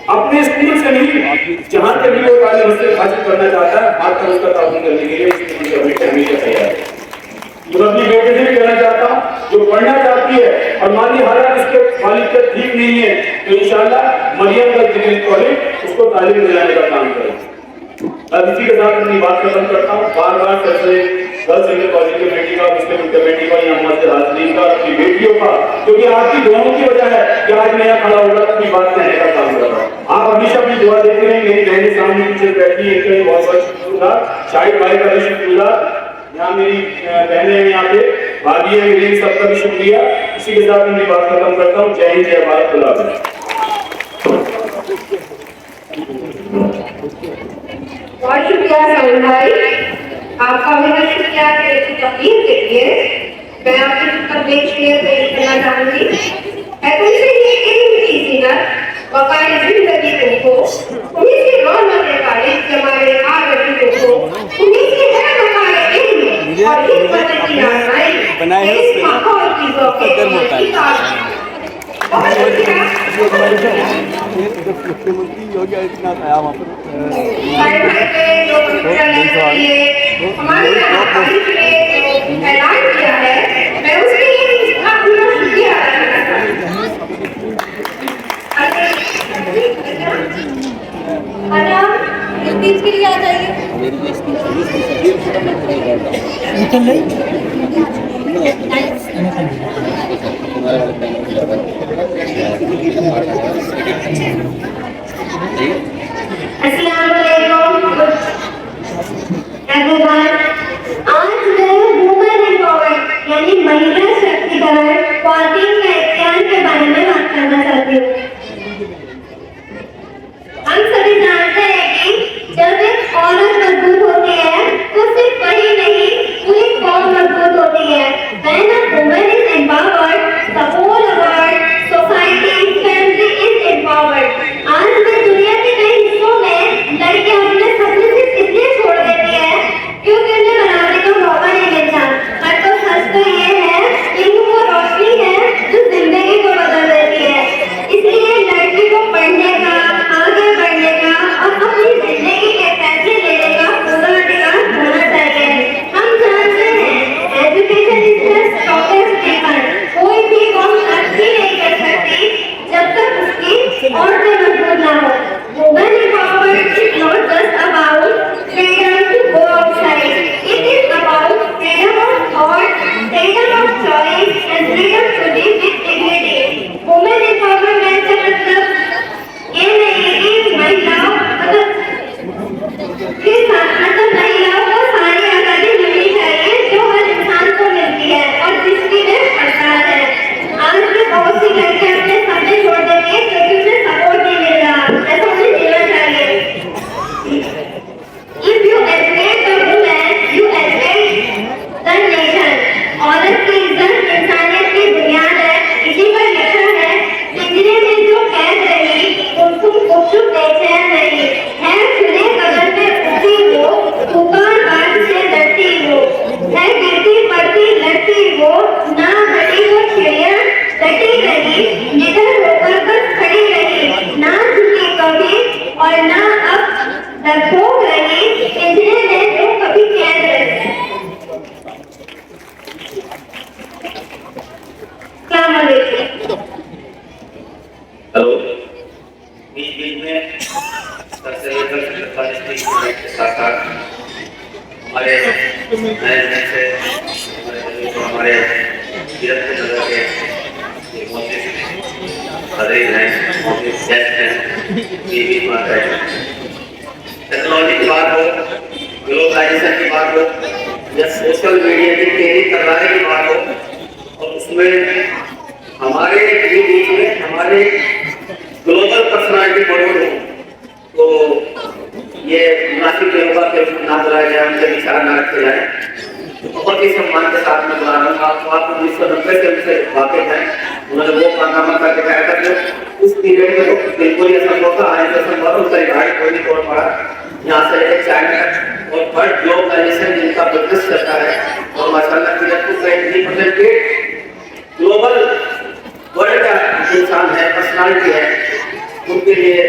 अपने स्कूल से नहीं, जहाँ तक भी वो तालीम हासिल करना चाहता है, हाथ पर उसका ताउन करने के लिए हमेशा तैयार है। तो अपनी बेटे से भी कहना चाहता हूँ, जो पढ़ना चाहती है और माली हालत इसके वालिद का ठीक नहीं है, तो इंशाअल्लाह मरियम का डिग्री कॉलेज उसको तालीम दिलाने का काम करें। अब इसी के साथ अपनी बात खत्म करता हूँ। बार बार सबसे गर्ल्स इंटर कॉलेज कमेटी का, मुस्लिम कमेटी का, यहाँ मस्जिद हाजरीन का, अपनी बेटियों का, क्योंकि आपकी दुआओं की वजह है कि आज मैं यहाँ खड़ा होकर अपनी बात कहने का काम कर रहा हूँ। आप हमेशा अपनी दुआ देते रहें। मेरी बहनें सामने पीछे बैठी है, इनका बहुत बहुत शुक्रिया। शाहिद भाई का भी शुक्रिया, यहाँ मेरी बहनें हैं, यहाँ पे भाभी है मेरी, सबका भी शुक्रिया। इसी के साथ अपनी बात खत्म करता हूँ। जय हिंद, जय भारत, खुदा हाफिज़। बहुत शुक्रिया साहिल भाई, आपका भी मैं शुक्रिया तकलीफ के लिए। मैं आपके तकलीफ के लिए पेश करना चाहूंगी। मैं तुमसे ये इल्म की जीनत वक़ार जिंदगी को, उन्हीं से रौनक वाले हमारे आगे को, उन्हीं से है वक़ार इल्म और हिकमत की आज़माई इस माहौल की ज़ौक़-ए बहुत शुक्रिया। हमारे ऐलान किया है, मैं उसके लिए इसका पूरा शुक्रिया अदा करना चाहती हूँ। स्पीच के लिए आ जाइए। आज मैं वुमेन एम्पावरमेंट यानी महिला शक्तिकरण ख्वातीन के इत्यान के बारे में बात करना चाहती हूँ। हम सभी जानते हैं कि जब एक औरत मजबूत होती है तो सिर्फ वही नहीं, पूरी कौम मजबूत होती है। When a woman is empowered, the whole world, society, family is empowered. आज मैं दुनिया के कई हिस्सों में लड़कियां अपने सपने से इसलिए छोड़ देती है क्योंकि उन्हें बनाने का मौका नहीं मिलता। पर तो सच तो ये है कि वो रोशनी है जो जिंदगी को बदल हाजिर हैं, गेस्ट हैं, टीवी पर है। टेक्नोलॉजी की बात हो, ग्लोबलाइजेशन की बात हो या सोशल मीडिया की तेजी तर्रारे की बात हो, और उसमें हमारे बीच में हमारे ग्लोबल पर्सनालिटी मौजूद हो, तो ये मुनासिब नहीं होगा कि उसको ना बुलाया जाए, उनसे विचार ना रखे जाए। तो बहुत ही सम्मान के साथ में बुला रहा हूँ आपको। आप 1990 से उनसे वाकिफ हैं, उन्होंने वो कारनामा करके दिखाया था जो उस पीरियड में तो बिल्कुल ही असंभव था, आने से संभव उनका रिवाइड कोई नहीं तोड़ पड़ा, यहाँ से लेकर चाइना तक। और वर्ल्ड ग्लोबलाइजेशन जिनका बिजनेस चलता है, और माशाल्लाह की जब 93% ग्लोबल वर्ल्ड का इंसान है, पर्सनालिटी है, उनके लिए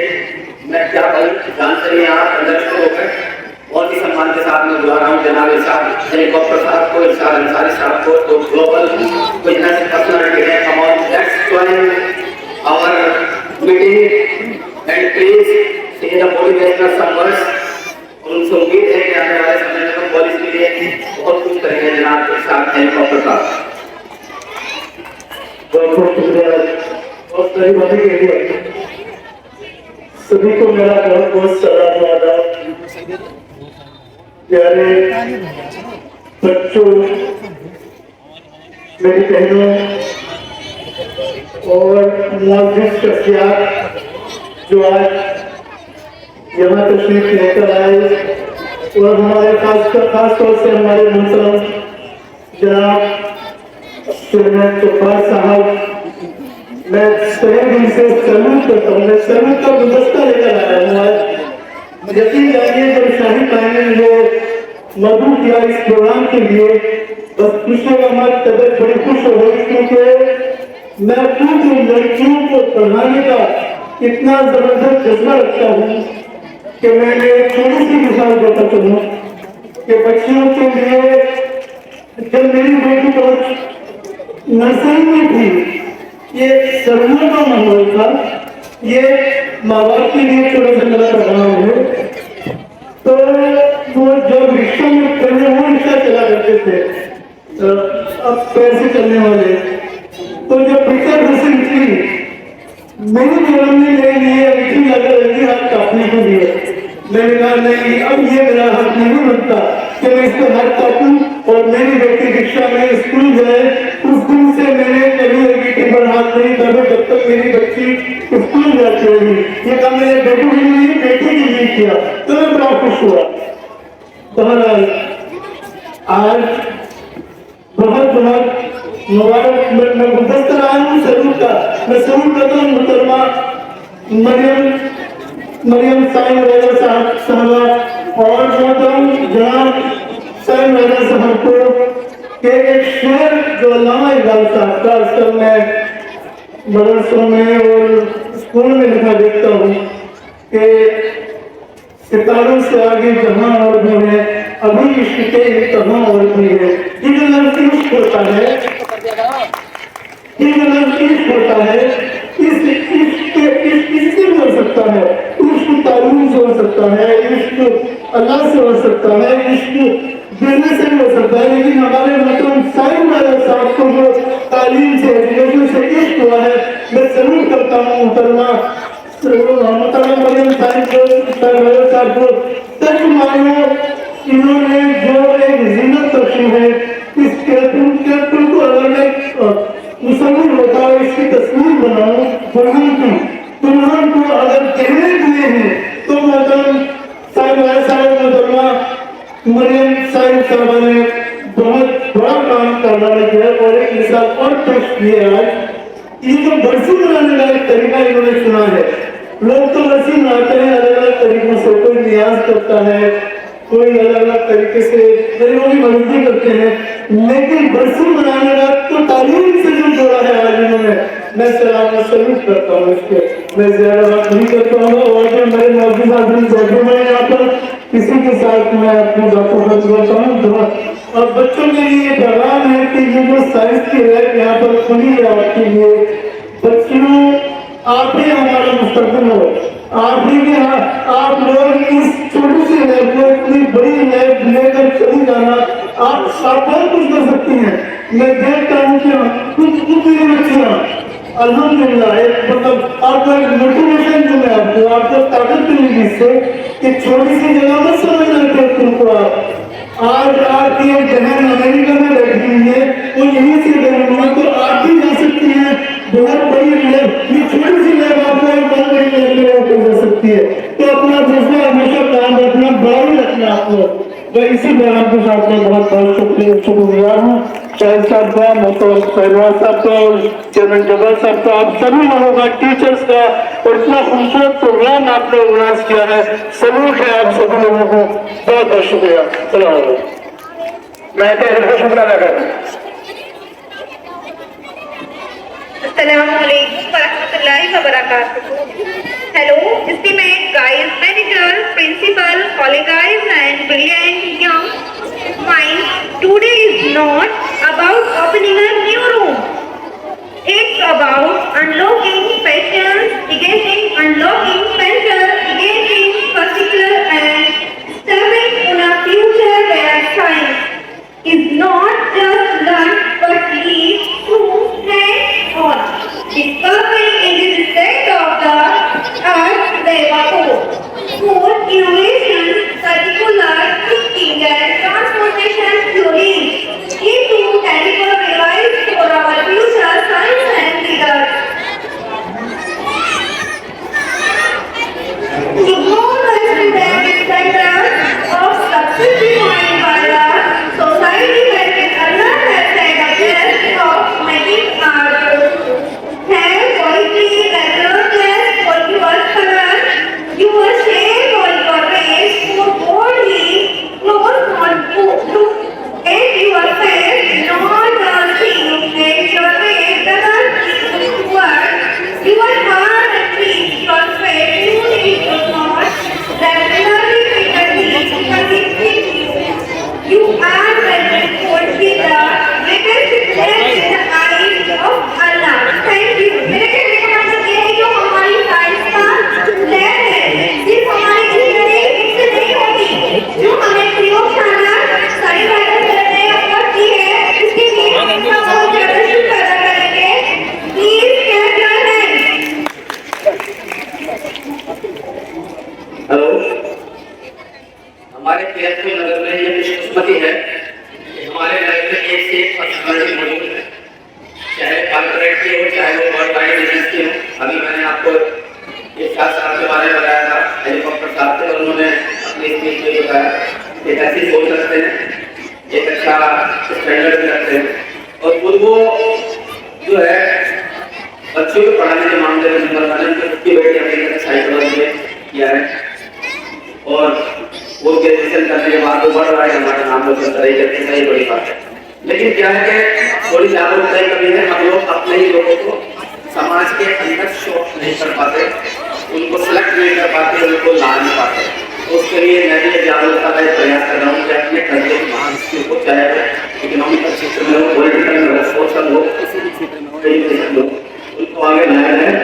मैं क्या कहूँ, जानते हैं आप अंदर से होकर बहुत ही सम्मान के साथ में बुला रहा हूँ जनाब इरशाद हेलीकॉप्टर साहब को, इरशाद अंसारी साहब को, तो ग्लोबल बिजनेस पर्सनालिटी है। Come on, let's join our meeting and please say the motivational some words. और उनसे उम्मीद है कि आने वाले समय में हम पॉलिसी के लिए बहुत कुछ करेंगे जनाब इरशाद हेलीकॉप्टर साहब। बहुत बहुत शुक्रिया और सही बातें के लिए सभी को मेरा बहुत बहुत सलाम आदाब। प्यारे बच्चों, मेरी बहनों और मुअज़्ज़िज़ शख्सियात जो आज यहाँ तशरीफ लेकर आए, और हमारे खास तौर से हमारे मोहतरम जनाब चेयरमैन जब्बार साहब, मैं तहे दिल से सैल्यूट करता हूँ। मैं सैल्यूट का गुलदस्ता लेकर आया हूँ आज। यकीन जानिए जब शाही भाई ने मुझे मदऊ किया इस प्रोग्राम के लिए, बस खुशी का मत तबियत बड़ी खुश हो गई, क्योंकि मैं खुद लड़कियों को पढ़ाने का इतना जबरदस्त जज्बा रखता हूँ कि मैंने छोटी सी मिसाल देता चलूँ कि बच्चियों के लिए जब मेरी बेटी को नर्सरी में थी, ये सर्दियों का माहौल था, ये माँ बाप के लिए थोड़ा सा गलत रहा है, तो वो जब रिक्शा में पहले वो रिक्शा चला करते थे, अब पैर से चलने वाले, तो जब पिक्चर घर से निकली, मेरे जीवन में मेरे लिए अंगूठी लगा रही हाथ काटने के लिए। मैंने कहा नहीं, अब ये मेरा हक नहीं बनता कि मैं इसको हाथ काटूं और मेरी बेटी रिक्शा में स्कूल जाए। उस दिन से मैंने कभी अंगूठी पर हाथ नहीं डाला जब तक मेरी बच्ची स्कूल जाती होगी। ये काम मैंने बेटी के लिए, बेटी के लिए किया, तो मैं बड़ा खुश हुआ। बहरहाल आज बहुत बहुत मुबारक, मैं गुलदस्ता आया हूँ सैल्यूट का। मैं सैल्यूट करता हूँ मुहतरमा मरियम साइम राजा साहबा और जनाब साइम राजा साहब को कि एक शेर जो अल्लामा इकबाल साहब का असल में मदरसों में और स्कूल में लिखा देखता हूँ कि सितारों से आगे जहां और भी है, अभी इश्क के इम्तिहान और भी है। ये जो लफ्ज़ इश्क होता है, ये जो लफ्ज़ इश्क होता है, इससे हो सकता है, इश्क तालीम से हो सकता है, इश्क अल्लाह से हो सकता है, इश्क देने से हो सकता है, लेकिन हमारे मतलब साइम राजा साहब को जो तालीम से, एजुकेशन से इश्क हुआ है, मैं सैल्यूट करता हूँ मुहतरमा मरियम साहब को। सच मानो इन्होंने जो एक जीनत बख्शी है, इसके तुमको अगर मैं मुसलमान होता है इसकी तस्वीर बनाऊं दुल्हन को अगर कहने दिए हैं तो मतलब मरियम साहिब साहबा ने बहुत बड़ा काम करना है और एक मिसाल और पेश की है। आज ये जो बरसी बनाने का एक तरीका इन्होंने चुना है, लोग तो बरसी बनाते हैं अलग अलग तरीकों से, कोई नियाज करता है, कोई अलग अलग तरीके से गरीबों की मदद करते हैं, लेकिन बरसी बनाने का तो तालीम से जो जोड़ा है आज इन्होंने, मैं सैल्यूट करता हूँ इसके। मैं ज्यादा बात नहीं करता हूँ और जो मेरे मौजूद आदमी बैठे हुए यहाँ पर किसी के साथ मैं अपनी बातों पर जोड़ता हूँ। और बच्चों के लिए पैगाम है कि ये जो साइंस की लैब यहाँ पर खुली है आपके लिए, बच्चों आप ही हमारा मुस्तकबिल हो, आप ही के आप लोग इस छोटी सी लैब को इतनी बड़ी लैब लेकर चली जाना, आप बहुत कुछ कर सकती हैं। मैं देखता हूँ कि कुछ मेरी बच्चियाँ अल्हम्दुलिल्लाह एक मतलब आपको एक मोटिवेशन दूंगा आपको, आपको ताकत मिलेगी इससे कि छोटी सी जगह में समझना कि तुमको आज आपकी एक बहन अमेरिका में बैठी हुई है, वो यहीं से बहन तो आप भी जा सकती हैं बहुत बड़ी लैब, ये छोटी सी लैब आपको एक बहुत बड़ी लैब में जा सकती है। तो अपना जज्बा हमेशा काम रखना, बड़ा ही रखना आपको। मैं इसी बैनर के साथ में बहुत बहुत शुक्रगुजार हूँ शाहिद साहब का, मोहतरम पहलवान साहब का और चेयरमैन जबल साहब का, आप सभी लोगों का, टीचर्स का, और इतना खूबसूरत प्रोग्राम आपने ऑर्गेनाइज किया है। सलूट है आप सभी लोगों को, बहुत बहुत शुक्रिया। मैं कहते शुक्रिया अदा करता हूँ। अस्सलामुअलैकुम वरहमतुल्लाहि वबरकातुहू। Hello, esteemed guys, manager, principal, colleague guys and brilliant young minds. Today is not about opening a new room. It's about unlocking passions, unlocking passions, engaging particular and stepping on a future where science is not just learned but lived through hands-on. Discovering in the state of the art laboratory. For innovation, circular thinking and transformation theories into technical realize for our future science and leaders. Ignore the student centers of success defined by the society that Allah has set a best of making art. Have quality, regular class for your color, your shape or your race, for boldly, close on to at your face, not the thing that your face doesn't seem to work. Your heart and treat your face, you need to not regularly convincing you. You are present for the greatest blessing in the eyes of Allah. Thank you. मेरे कहने का मतलब ये है जो हमारी साइंस का लैब है, सिर्फ हमारी इंजीनियरिंग इससे नहीं होती, जो हमें प्रयोगशाला सारी बातें करने करती है, इसके लिए हम बहुत ज़्यादा शुक्र अदा करेंगे। Please clap your hands. Hello, हमारे तिरथपुर नगर में ये खुशकिस्मती है कि हमारे नगर में एक से एक पर्सनालिटी मौजूद है, चाहे कॉर्पोरेट की हो चाहे वो वर्ल्ड वाइड बिजनेस की हो। अभी मैंने आपको एक साहब के बारे में बताया था, हेलीकॉप्टर साहब थे, और उन्होंने अपनी स्पीच में बताया कि ऐसी सोच रखते हैं, एक अच्छा स्टैंडर्ड भी रखते हैं, और खुद वो जो है बच्चों को पढ़ाने के मामले में नंबर वन है। उसकी बेटी अमेरिका में साइकोलॉजी में किया है, और वो ग्रेजुएशन करने के बाद वो बढ़ रहा है, हमारे नाम रोशन करेगी, सही बड़ी बात है। लेकिन क्या है कि थोड़ी जागरूकता की कमी है, हम लोग अपने ही लोगों को समाज के अंदर शो नहीं कर पाते, उनको सेलेक्ट नहीं कर पाते, उनको ला नहीं पाते। उसके लिए मैं भी जागरूकता का प्रयास कर रहा हूँ कि अपने कर्जे की महान को, चाहे इकोनॉमिकल क्षेत्र में हो, पॉलिटिकल में हो, सोशल हो, किसी भी क्षेत्र में हो, एजुकेशन हो, उनको आगे लाया जाए।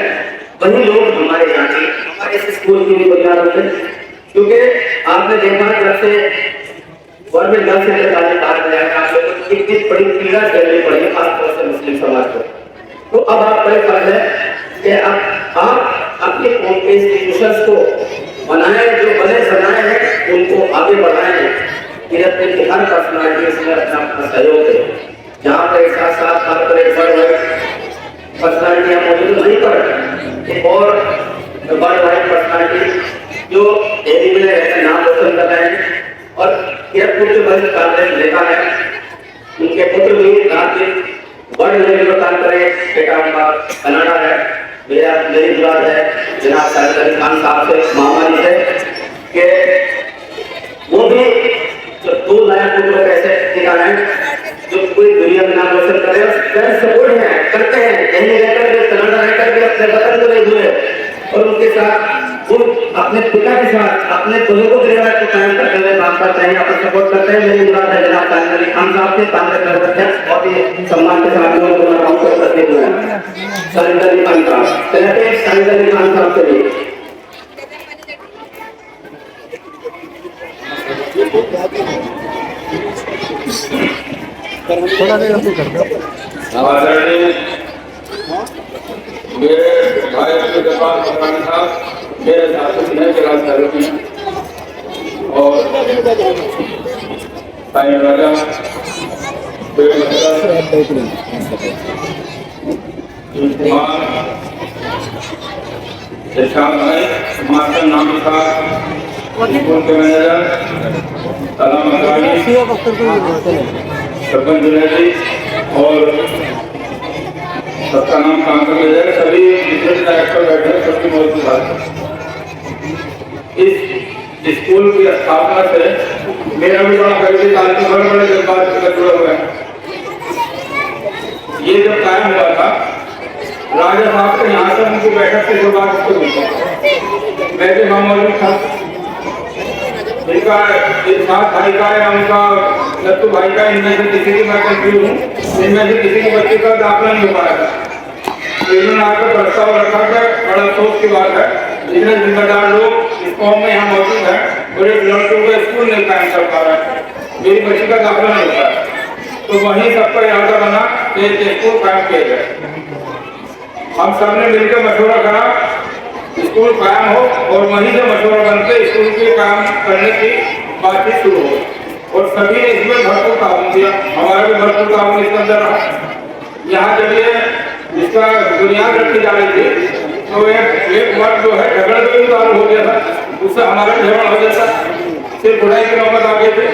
वही लोग हमारे यहाँ के हमारे इस स्कूल की भी बुनियाद होते हैं, क्योंकि आपने देखा जब से गवर्नमेंट जब से कहा गया है आप लोगों को कितनी बड़ी पीड़ा झेलनी पड़ी है, खासतौर से मुस्लिम समाज को। तो अब आप बड़े फर्ज है कि आप अपने कौम के इंस्टीट्यूशंस को बनाए, जो बने बनाए हैं उनको आगे बढ़ाएं, कि हर पर्सनालिटी इसमें अपना सहयोग है। जहाँ पर एक साथ साथ कॉर्पोरेट पर्सनालिटियाँ मौजूद नहीं पर एक और वर्ल्ड वाइड पर्सनालिटी जो दिल्ली में रहकर नाम रोशन कर रहे हैं, और तिरथपुर के बड़े कांग्रेस नेता है, उनके पुत्र भी रात दिन वर्ल्ड लेवल पर काम करें। बेटा उनका कनाडा है, मेरी मुराद है जनाब साजिद अली खान साहब से, महामारी से, कि वो भी जो 2 लाख पुत्र कैसे टिका है, जो पूरी दुनिया में नाम रोशन कर रहे हैं, सपोर्ट है, करते हैं, कहीं रहकर भी, कनाडा रहकर भी अपने वतन को नहीं भूले, और उनके साथ वो अपने पिता के साथ अपने बुजुर्गों के रिवायत को कायम करते हुए काम करते हैं, अपना सपोर्ट करते हैं। मेरी मुराद है जनाब साजिद अली खान साहब के कांग्रेस अध्यक्ष, बहुत ही सम्मान के साथ उनको मैं काउंटर करते हुए साजिद अली खान साहब, सेनेटर साजिद अली खान साहब से भी थोड़ा देर कर दो। जब्बार मकरानी साहब मेरे साथ हैं विराज कर रहे हैं और साईं राजा कुमार इरशाद भाई मास्टर नाम लिखा स्कूल के मैनेजर सलाम मकरानी सरपंच जुनैदी और सबका नाम काम कर ले सभी डिस्ट्रिक्ट डायरेक्टर बैठे हैं, सबकी मौजूद बात। इस स्कूल की स्थापना से मेरा भी बड़ा करीबी ताल्लुक बड़े जज्बात से जुड़ा हुआ है। ये जब कायम हुआ था राजा साहब के यहाँ से उनकी बैठक से जो बात उसको मिलता मैं भी वहाँ मौजूद था। इनका इरशाद भाई का या उनका लत्तू भाई का इनमें से किसी की मैं कंफ्यूज हूँ, इनमें से किसी की बच्चे का दाखिला नहीं हो पाया था। इन्होंने आकर प्रस्ताव रखा था, बड़ा अफसोस की बात है जितने जिम्मेदार लोग इस कौम में यहाँ मौजूद हैं और एक लड़कों का स्कूल नहीं कायम कर पा रहा है, मेरी बच्ची का दाखिला नहीं होता है। तो वहीं सबका इरादा बना कि एक स्कूल कायम किया जाए। हम सबने मिलकर मशवरा करा स्कूल कायम हो और वहीं से मशवरा बनकर स्कूल के काम करने की बातचीत शुरू हो और सभी ने इसमें भरपूर ताउन दिया, हमारा भी भरपूर ताउन इसके अंदर रहा। यहाँ जब ये इसका बुनियाद रखी जा रही थी तो एक वर्ग जो है झगड़ा भी चालू हो गया था, उससे हमारा झगड़ा हो जाता, सिर्फ बुराई की नौबत आ गई थी,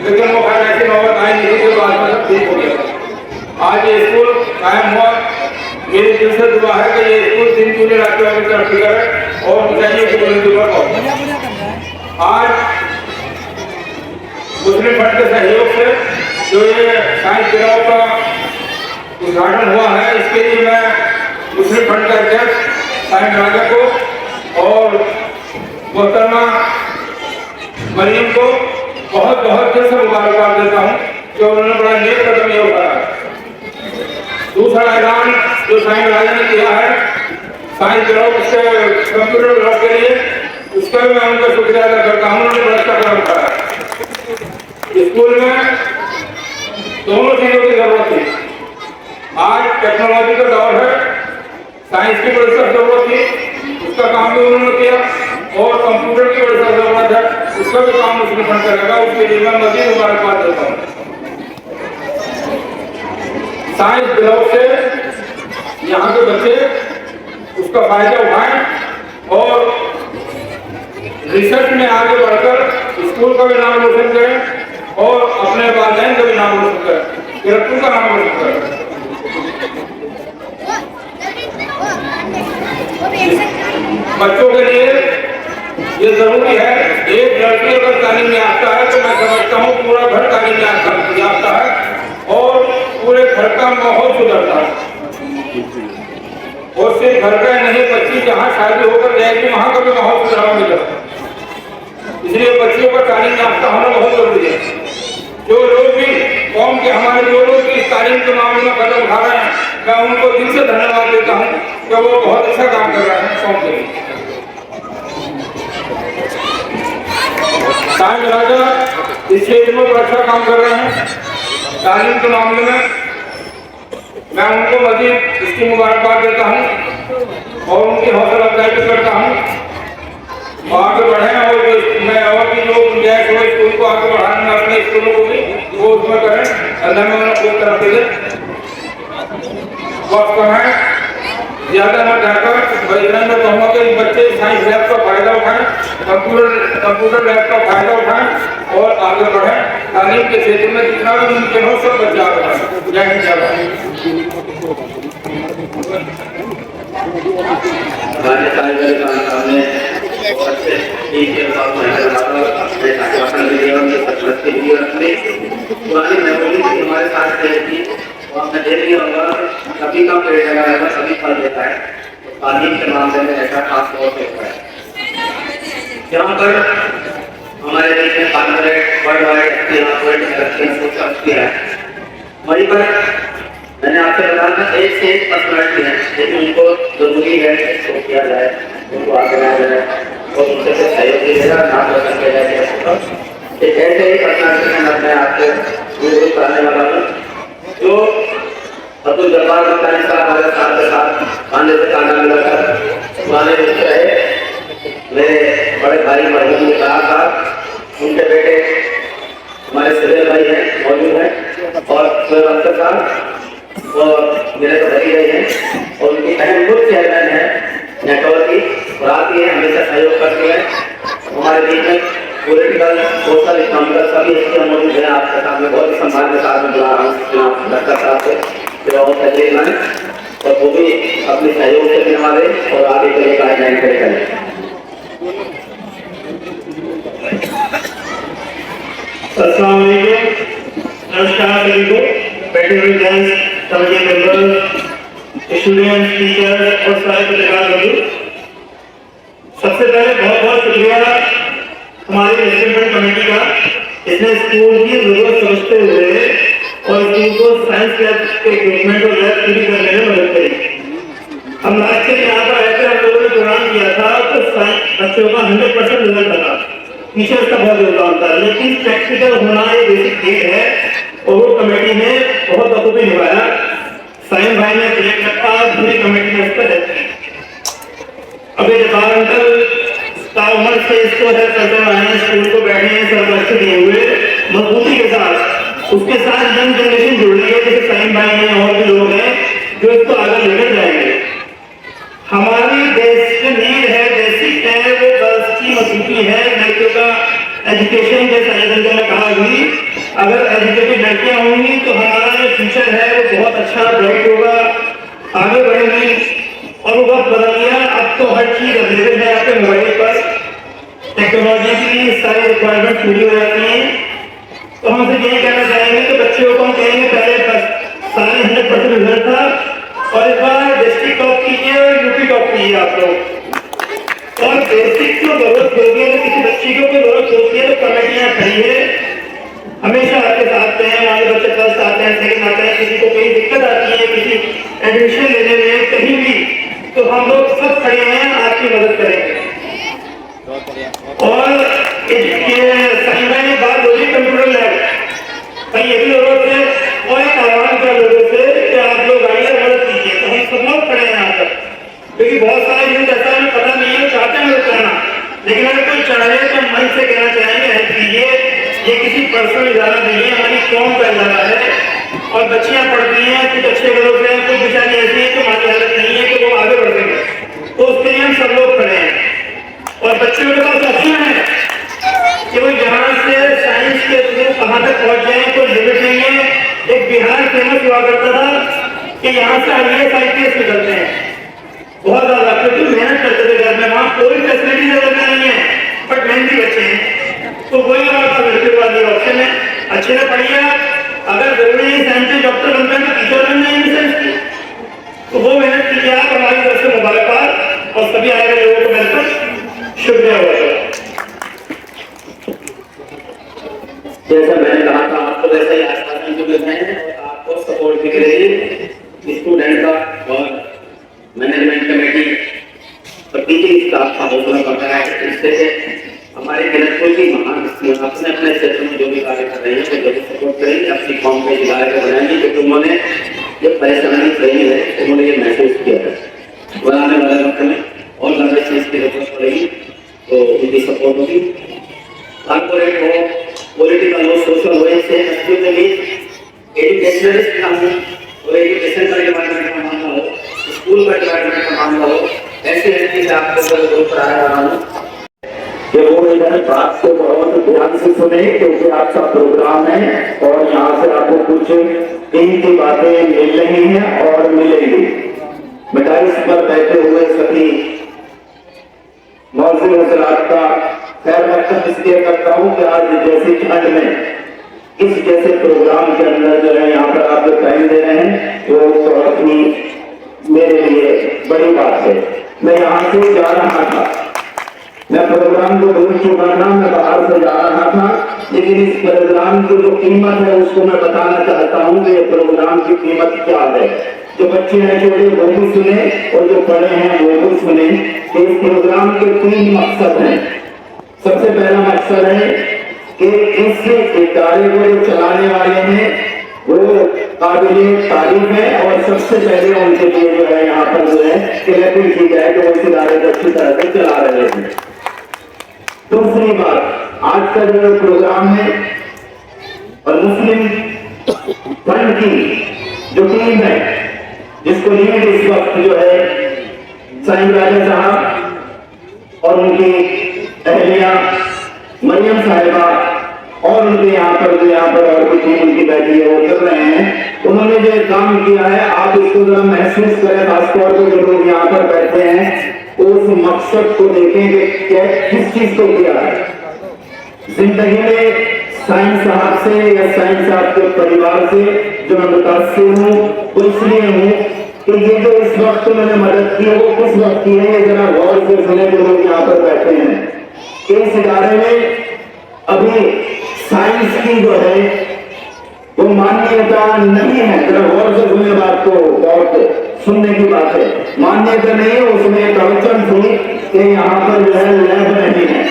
लेकिन वो खैर ऐसी नौबत आई नहीं थी, बाद में सब ठीक हो गया। आज ये स्कूल कायम हुआ, मेरी दिल से दुआ है कि ये स्कूल दिन पूरे राज्यों में तरक्की करे और ऊंचाइयों की बुलंदी पर पहुंचे। आज मुस्लिम फंड के सहयोग से जो ये साइंस गिराव का उद्घाटन हुआ है, इसके लिए मैं मुस्लिम फंड के अध्यक्ष साईं राजा को और मोहतरमा मरियम को बहुत बहुत दिल से मुबारकबाद देता हूँ कि उन्होंने बड़ा नेक कदम ये उठाया है। दूसरा ऐलान जो साईं राजा ने किया है साइंस गिराव के कंप्यूटर गिराव के लिए, उसका भी मैं उनका शुक्रिया अदा करता हूँ, उन्होंने बड़ा अच्छा कदम उठाया। स्कूल में दोनों चीजों की जरूरत थी। आज टेक्नोलॉजी का दौर है, साइंस की बड़ी सख्त जरूरत थी, उसका काम भी उन्होंने किया और कंप्यूटर की बड़ी सख्त जरूरत है, उसका भी काम मुस्लिम फंड करेगा, उसके लिए मैं मजीद मुबारकबाद देता हूँ। साइंस गिराव से यहाँ के बच्चे उसका फायदा उठाएं और रिसर्च में आगे बढ़कर स्कूल का भी नाम रोशन करें और अपने वालिदैन का भी नाम रोशन करें, तिरक्की का नाम रोशन करें। बच्चों के लिए ये जरूरी है, एक लड़की अगर तालीम याफ्ता है तो मैं समझता हूँ पूरा घर तालीम याफ्ता है और पूरे घर का माहौल सुधरता है। और सिर्फ घर का नहीं, बच्ची जहाँ शादी होकर जाएगी वहाँ का भी माहौल सुधरा मिलेगा। इसलिए बच्चियों का तालीम याफ्ता होना बहुत जरूरी है। जो लोग भी कौम के हमारे जो लोग इस तालीम के मामले में कदम उठा रहे हैं, मैं उनको दिल से धन्यवाद देता हूँ कि वो बहुत अच्छा काम कर रहे हैं कौम के लिए। साईं राजा इस क्षेत्र में बड़ा अच्छा काम कर रहे हैं तालीम के मामले में, मैं उनको मजीद इसकी मुबारकबाद देता हूँ और उनकी हौसला अफजाई भी करता हूँ। आगे बढ़े और मैं और भी जो गुंजाइश हो स्कूल को आगे बढ़ाने में अपने स्कूलों को भी वो उसमें करें। अल्लाह में उन्हें खूब तरक्की दे। वक्त कम है, ज़्यादा न जाकर बजरंग में कहूँगा कि बच्चे साइंस लैब का फायदा उठाएं, कंप्यूटर लैब का फायदा उठाएं और आगे बढ़ें। तालीम के क्षेत्र में जितना भी मुमकिन हो सब बच्चे आगे बढ़ें। जय हिंद, जय पुरानी मेमोरी हमारे साथ रहती और मैं देख लिया होगा सभी का पेड़ लगा रहेगा, सभी फल देता है। तालीम के मामले में ऐसा खास तौर पे हुआ है। यहाँ पर हमारे देश में कॉर्पोरेट वर्ल्ड वाइड है। वहीं पर मैंने आपसे बताया था एक से एक पर्सनैलिटी है, लेकिन उनको जरूरी है कि किया जाए, उनको आगे लाया जाए और उनसे सहयोग दिया जाए, नाम रोशन किया जाए। एक ऐसे ही पर्सनैलिटी में मैं आपसे रूबरू कराने वाला हूँ जो अब्दुल जब्बार मकरानी साहब हमारे साथ के साथ कांधे से कांधा मिलाकर पुराने मित्र है, मेरे बड़े भाई मरहूम निकाह साहब, उनके बेटे हमारे सुहेल भाई हैं, मौजूद हैं, और सुहेल अख्तर साहब और मेरे तो भाई रहे हैं, और उनकी अहम मुख्य चेयरमैन है नेटवर्क की, और आती है हमेशा सहयोग करती है। हमारे बीच में पॉलिटिकल, सोशल, इकोनॉमिकल सभी स्कीम मौजूद है। आपके सामने बहुत ही सम्मान के साथ में बुला रहा हूँ जनाब डॉक्टर साहब को, और तजरीब में, और वो भी अपने सहयोग से देने वाले और आगे के लिए गाइडलाइन करें। अस्सलाम वालेकुम, नमस्कार सभी को, बैठे हुए gents, committee members, students, teachers और सारे पत्रकार बंधु, सबसे पहले बहुत बहुत शुक्रिया हमारी डेवलपमेंट कमेटी का, इसने स्कूल की जरूरत समझते हुए और स्कूल को साइंस लैब के इक्विपमेंट और लैब पूरी करने में मदद करी। हम लास्ट ईयर यहाँ पर आए थे, हम लोगों ने प्रोग्राम किया था तो बच्चों का 100% रिजल्ट था, टीचर्स का बहुत योगदान था, लेकिन प्रैक्टिकल होना एक बेसिक चीज है और वो कमेटी ने बहुत बखूबी निभाया। साइम भाई ने ब्रेक रखा, पूरी कमेटी ने उस पर हेल्प की। अभी जबार अंकल ताउमर से इसको हेल्प करते हुए आए, स्कूल को बैठने सरपंच दिए हुए मजबूती के साथ, उसके साथ यंग जनरेशन जुड़ रही है, जैसे साइम भाई हैं और भी लोग हैं जो इसको आगे लेकर जाएंगे। हमारी देश की नीड है, बेसिक है, वो गर्ल्स की मजबूती है, लड़कियों का एजुकेशन, जैसा अंकल ने कहा भी, अगर एजुकेटेड लड़कियां होंगी तो हमारा जो फ्यूचर है वो बहुत अच्छा ब्राइट होगा, आगे बढ़ेंगी। और वो वक्त बदल गया, अब तो हर चीज अवेलेबल है आपके मोबाइल पर, टेक्नोलॉजी की सारी रिक्वायरमेंट पूरी हो जाती है। तो हम सिर्फ यही कहना चाहेंगे कि बच्चों को हम कहेंगे पहले सारे 100% रिजल्ट था और इस बार डिस्ट्रिक्ट टॉप कीजिए और यूपी टॉप कीजिए आप लोग। और बेसिक जो जरूरत होती है, किसी बच्ची को कोई जरूरत होती है तो कमेटियां खड़ी है, हमेशा आपके साथ हैं, हमारे बच्चे फर्स्ट आते हैं, सेकंड आते हैं, किसी को कोई दिक्कत आती है किसी एडमिशन लेने में कहीं भी, तो हम लोग सब खड़े हैं, आपकी मदद करेंगे। और संजय ने बात बोली कंप्यूटर लैब, कहीं ये भी जरूरत है और एक आह्वान कर लोगों से कि आप लोग आइए मदद कीजिए, तो हम सब लोग खड़े हैं यहाँ पर, क्योंकि बहुत सारे यूथ ऐसा हमें पता नहीं है, चाहते हैं मदद करना, लेकिन अगर कोई चाहे तो मन से कहना चाहेंगे हेल्प कीजिए। ये किसी पर्सनल इजारा नहीं है, हमारी कौम का इजारा है, और बच्चियां पढ़ती हैं, कुछ अच्छे घरों से हैं, कुछ बेचारी ऐसी है कि हमारी हालत नहीं है कि वो आगे बढ़ सके, तो उसके लिए हम सब लोग खड़े हैं। और बच्चों के पास ऑप्शन है कि वो यहाँ से साइंस के थ्रू कहाँ तक पहुँच जाए, कोई लिमिट नहीं है। एक बिहार फेमस हुआ करता था कि यहाँ से IAS IPS निकलते हैं, बहुत ज्यादा, क्योंकि मेहनत करते थे घर में, वहाँ कोई फैसिलिटी अवेलेबल नहीं है, बट मेहनती बच्चे हैं, तो वही हमारे लड़के के पास ऑप्शन है। अच्छे से पढ़िए, अगर जरूरी है साइंस डॉक्टर बनना है तो टीचर बनना है साइंस की, तो वो मेहनत कीजिए आप, हमारी तरफ से मुबारकबाद और सभी आए हुए लोगों को मिलकर शुक्रिया हुआ। जैसा मैंने कहा था आपको वैसा ही आश्वासन जो मिल रहे हैं और आपको सपोर्ट भी करेगी स्टूडेंट का और मैनेजमेंट कमेटी और टीचिंग स्टाफ का हौसला बढ़ता है। इससे हमारे किरतपुर की महान हस्तियां अपने अपने क्षेत्र में जो भी कार्य कर रही हैं वो जरूर सपोर्ट करेंगे, अपनी कौम के इदारे को बनाएंगे, क्योंकि उन्होंने ये परेशानी सही है, उन्होंने ये महसूस किया है। बनाने वाले वक्त में और ज़्यादा चीज़ की जरूरत पड़ेगी तो उनकी सपोर्ट होगी। कॉर्पोरेट हो, पॉलिटिकल हो, सोशल हो, इससे एजुकेशनलिस्ट का हो और एजुकेशन का डिपार्टमेंट का मामला हो, स्कूल का डिपार्टमेंट का मामला हो, ऐसे से आपको जरूर कराया रहा हूँ कि वो इधर बात को बहुत ध्यान से सुने, क्योंकि आपका प्रोग्राम है और यहाँ से आपको कुछ कीमती बातें मिल रही हैं और मिलेंगी। मिठाई पर बैठे हुए सभी मौजूद हजरात का खैर मकसद इसलिए करता हूँ कि आज जैसी ठंड में इस जैसे प्रोग्राम के अंदर जो है यहाँ पर आप जो टाइम दे रहे हैं वो बहुत ही मेरे लिए बड़ी बात है। मैं यहाँ से जा रहा था, मैं प्रोग्राम को भूल चुका था, मैं बाहर से जा रहा था, लेकिन इस प्रोग्राम की जो कीमत है उसको मैं बताना चाहता हूँ कि ये प्रोग्राम की कीमत क्या है। जो बच्चे हैं छोटे वो भी सुने और जो बड़े हैं वो भी सुने कि इस प्रोग्राम के 3 मकसद हैं। सबसे पहला मकसद है कि इस इदारे को जो चलाने वाले हैं वो काबिल तारीफ है और सबसे पहले उनके लिए जो है यहाँ पर जो है स्केलेटिंग की जाए तो वो इदारे को अच्छी तरह से चला रहे हैं। दूसरी बात, आज का जो प्रोग्राम है और मुस्लिम फंड की जो टीम है जिसको लीड इस वक्त जो है साईं राजा साहब और उनकी अहलिया मरियम साहिबा और उनके यहाँ पर और भी टीम उनकी बैठी है वो कर रहे हैं। उन्होंने जो काम किया है आप इसको जरा महसूस करें, खासतौर पर जो लोग यहाँ पर बैठे हैं उस मकसद को देखें कि क्या किस चीज को किया है। जिंदगी में साईं साहब से या साईं साहब के परिवार से जो मैं मुतासिर हूँ वो इसलिए हूँ कि ये जो इस वक्त मैंने मदद की है वो किस वक्त की है, ये जरा गौर से सुने जो लोग यहाँ पर बैठे हैं। इस इदारे में अभी साइंस की जो है वो मान्यता नहीं है, जरा गौर से सुने बात को, बहुत सुनने की बात है। मान्यता नहीं है, उसमें एक अड़चन थी कि यहाँ पर जो है लैब नहीं है।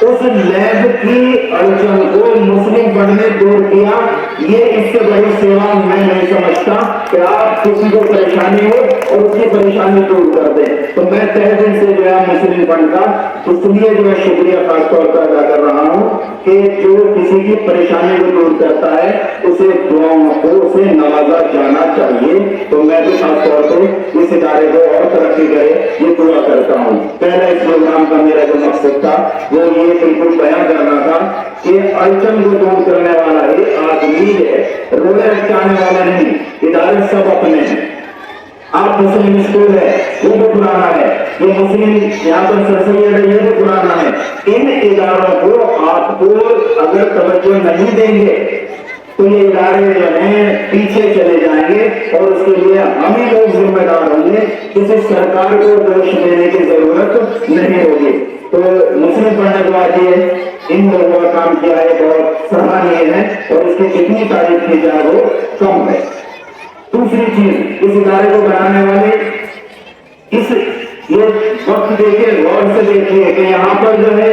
उस लैब की अड़चन को मुस्लिम फंड ने दूर किया। ये इससे बड़ी सेवा मैं नहीं समझता कि आप किसी को परेशानी हो और उसकी परेशानी दूर कर दें। तो मैं तहे दिल से जो है मुस्लिम फंड का इसलिए जो है शुक्रिया खासतौर पर अदा कर रहा हूँ कि जो किसी की परेशानी को दूर करता है उसे दुआओं को उसे नवाजा जाना चाहिए। तो मैं भी खासतौर पर इस इदारे को और तरक्की करे ये दुआ करता हूँ। पहला इस प्रोग्राम का मेरा जो मकसद था वो ये बिल्कुल बयान करना था कि अड़चन को दूर करने वाला ही आदमी है, रोने रचाने वाला नहीं। इदारे सब अपने हैं। आप मुस्लिम स्कूल है वो भी पुराना है, ये मुस्लिम यहाँ पर सरसैयद है ये भी पुराना है। इन इदारों को आपको अगर तवज्जो नहीं देंगे तो ये इदारे जो हैं पीछे चले जाएंगे और उसके लिए हम ही लोग जिम्मेदार होंगे। किसी सरकार को दोष देने की जरूरत नहीं होगी। तो मुस्लिम फंड जो आज इन लोगों का काम किया है बहुत सराहनीय है और इसकी जितनी तारीफ की जाए वो कम है। दूसरी चीज, इस इदारे को बनाने वाले इस ये वक्त देखिए, गौर से देखिए कि यहाँ पर जो है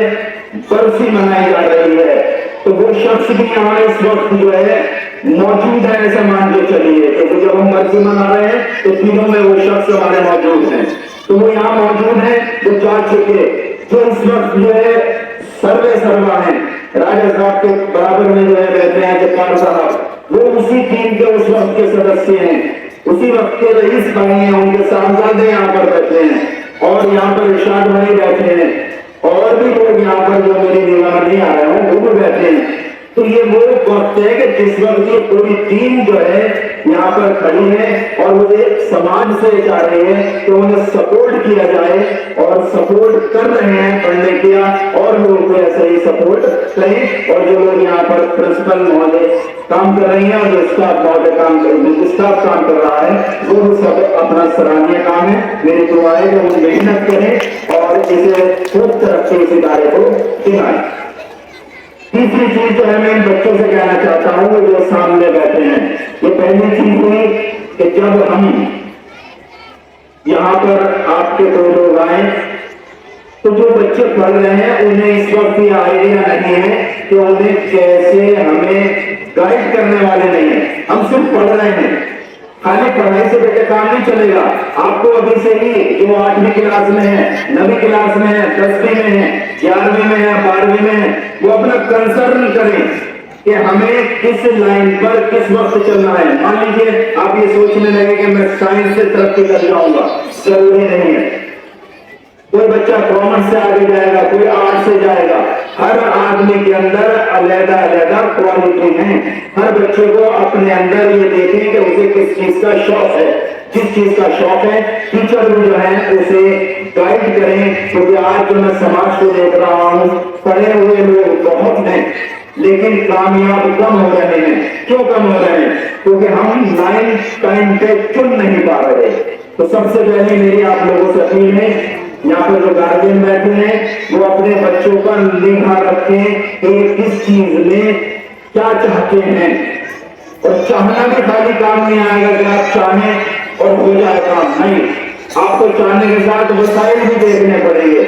बरसी मनाई जा रही है तो वो शख्स भी यहाँ इस वक्त जो है मौजूद है ऐसा मान के चलिए। तो जब हम बरसी मना रहे हैं तो तीनों में वो शख्स हमारे मौजूद हैं। तो वो यहाँ मौजूद है जो जा चुके, जो इस वक्त जो है सर्वे सर्वा है, राजा साहब के बराबर में जो है रहते हैं जब्बार साहब, वो उसी टीम के उस वक्त के सदस्य हैं। उसी वक्त के रईस भाई हैं, उनके साहबजादे यहाँ पर बैठे हैं और यहाँ पर इरशाद भाई बैठे हैं और भी लोग यहाँ पर जो मेरी निगाह नहीं आ रहे हैं वो भी बैठे हैं। तो ये वो वक्त है कि जिस वक्त ये पूरी टीम जो है यहाँ पर खड़ी है और वो एक समाज से चाह रही है तो उन्हें सपोर्ट किया जाए और सपोर्ट कर रहे हैं, पढ़ने किया और लोग को ऐसे ही सपोर्ट करें। और जो लोग यहाँ पर प्रिंसिपल महोदय काम कर रही हैं और जो स्टाफ महोदय स्टाफ काम कर रहा है वो भी सब अपना सराहनीय काम है। मेरी दुआ है कि वो मेहनत करें और इसे खूब तरक्की इस इदारे को दिलाएं। तीसरी चीज जो है मैं इन बच्चों से कहना चाहता हूँ वो जो सामने बैठे हैं, ये पहली चीज हुई कि जब हम यहाँ पर आपके दो लोग आए तो जो बच्चे पढ़ रहे हैं उन्हें इस वक्त ये आइडिया नहीं है कि उन्हें कैसे हमें गाइड करने वाले नहीं है। हम सिर्फ पढ़ रहे हैं, खाली पढ़ाई से बेटे काम नहीं चलेगा। आपको अभी से ही जो 8वीं क्लास में है, 9वीं क्लास में है, 10वीं में है, 11वीं में है, 12वीं में है, वो अपना कंसर्न करें कि हमें किस लाइन पर किस वक्त चलना है। मान लीजिए आप ये सोचने लगे कि मैं साइंस से तरक्की कर जाऊंगा, जरूरी नहीं है। कोई बच्चा कॉमर्स से आगे जाएगा, कोई आर्ट से जाएगा। हर आदमी के अंदर अलग अलग क्वालिटी है। हर बच्चे को अपने अंदर ये देखें कि उसे किस चीज का शौक है। जिस चीज का शौक है टीचर भी जो है उसे गाइड करें। क्योंकि आज जो मैं समाज को देख रहा हूँ, पढ़े हुए लोग बहुत हैं लेकिन कामयाब कम हो रहे हैं। क्यों कम हो रहे हैं? क्योंकि हम लाइन टाइम पे चुन नहीं पा रहे। तो सबसे पहले मेरी आप लोगों से अपील है, यहाँ पर जो गार्जियन बैठे हैं वो अपने बच्चों पर निगाह रखें कि किस चीज में क्या चाहते हैं। और चाहना भी खाली काम नहीं आएगा कि आप चाहें और हो जाए काम, नहीं। आपको चाहने के साथ वसाइल भी देखने पड़ेंगे।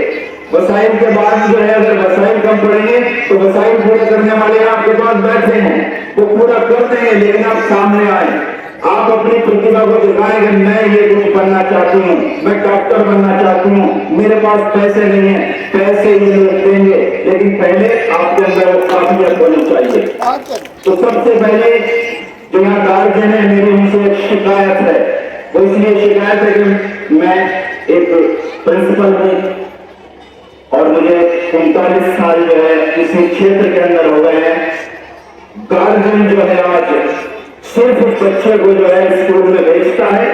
वसाइल के बाद जो है अगर वसाइल कम पड़ेंगे तो वसाइल पूरा करने वाले आपके पास बैठे हैं, वो पूरा कर देंगे लेकिन आप सामने आए। आप अपनी प्रतिभा को दिखाएंगे, मैं ये कुछ बनना चाहती हूँ, मैं डॉक्टर बनना चाहती हूँ, मेरे पास पैसे नहीं है, पैसे ये लोग देंगे, लेकिन पहले आपके अंदर काबिलियत होनी चाहिए। तो सबसे पहले जो यहाँ गार्जियन है, मेरी उनसे एक शिकायत है, वो इसलिए शिकायत है कि मैं एक प्रिंसिपल हूँ और मुझे 39 साल जो है इसी क्षेत्र के अंदर हो गए हैं। गार्जियन जो है आज सिर्फ उस बच्चे को जो है स्कूल में भेजता है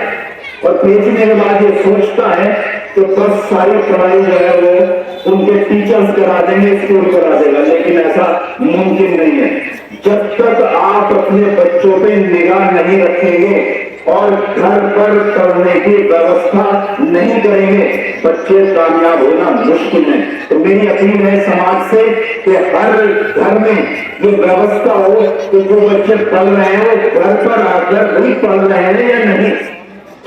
और भेजने के बाद ये सोचता है कि बस सारी पढ़ाई जो है वो उनके टीचर्स करा देंगे, स्कूल करा देगा, लेकिन ऐसा मुमकिन नहीं है। जब तक आप अपने बच्चों पे निगाह नहीं रखेंगे और घर पर पढ़ने की व्यवस्था नहीं करेंगे, बच्चे कामयाब होना मुश्किल है। तो मेरी अपील है समाज से कि हर घर में ये व्यवस्था हो कि जो बच्चे पढ़ रहे हैं वो घर पर आकर भी पढ़ रहे हैं या नहीं।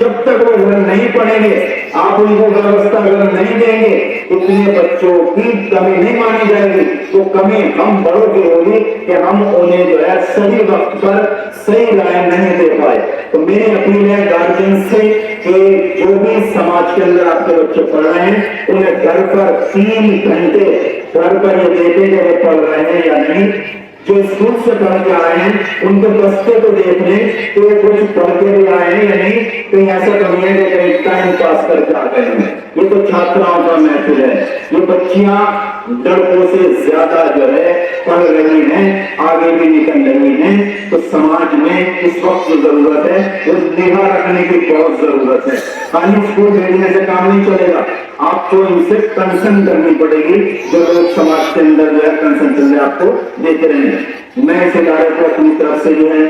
जब तक वो घर नहीं पढ़ेंगे, आप उनको व्यवस्था अगर नहीं देंगे, इतने बच्चों की कमी नहीं मानी जाएगी। तो कमी हम बड़ों की होगी कि हम उन्हें जो है सही वक्त पर सही राय नहीं दे पाए। तो मेरी अपील है गार्जियन से कि जो भी समाज के अंदर आपके बच्चे पढ़ रहे हैं, उन्हें घर पर 3 घंटे घर पर ये देखें कि वो पढ़ रहे हैं या नहीं। जो स्कूल से पढ़ के आए हैं उनके बस्ते को देख लें तो ये कुछ पढ़ के भी आए हैं या नहीं, कहीं ऐसा तो नहीं है कि कहीं टाइम पास करके आ गए हैं। ये तो छात्राओं का महफिल है, ये बच्चियां लड़कों से ज्यादा जो है पढ़ रही हैं, आगे भी निकल रही हैं। तो समाज में इस वक्त जो जरूरत है वो निगाह रखने की बहुत जरूरत है। खाली स्कूल भेजने से काम नहीं चलेगा, आपको इनसे कंसर्न करनी पड़ेगी। जो लोग समाज के अंदर जो है कंसर्न चल रहे आपको देते रहेंगे। मैं इस इदारे को अपनी तरफ से जो है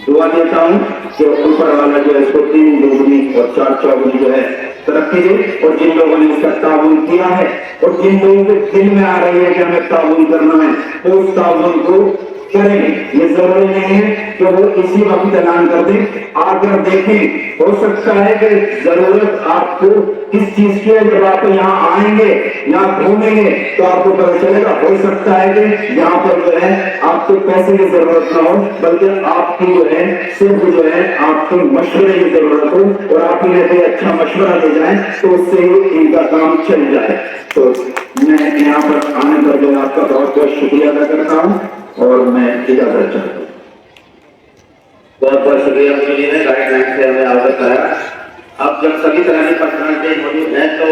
दुआ देता हूँ कि ऊपर वाला जो है इसको 3 दोगुनी और 4 चौगुनी जो है तरक्की दे। और जिन लोगों ने इसका ताउन किया है और जिन लोगों के दिल में आ रही है कि हमें ताउन करना है, तो उस ताउन को करेंगे। ये जरूरी नहीं है कि वो इसी वक्त ऐलान कर दें, आकर देखें। हो सकता है कि जरूरत आपको किस चीज की है, जब आप यहाँ आएंगे, यहाँ घूमेंगे तो आपको पता चलेगा। हो सकता है कि यहाँ पर जो है आपको पैसे की जरूरत ना हो, बल्कि आपकी जो है सिर्फ जो है आपके मशवरे की जरूरत हो और आप इन्हें कोई अच्छा मशवरा दे जाए तो उससे ही इनका काम चल जाए। तो मैं यहाँ पर आने पर जो है आपका बहुत बहुत शुक्रिया अदा करता हूँ और मैं इजाजत चाहता हूँ। बहुत बहुत शुक्रिया मुझे गाइडलाइन से हमें अवगत कराया। अब जब सभी तरह की पर्सनालिटी मौजूद है तो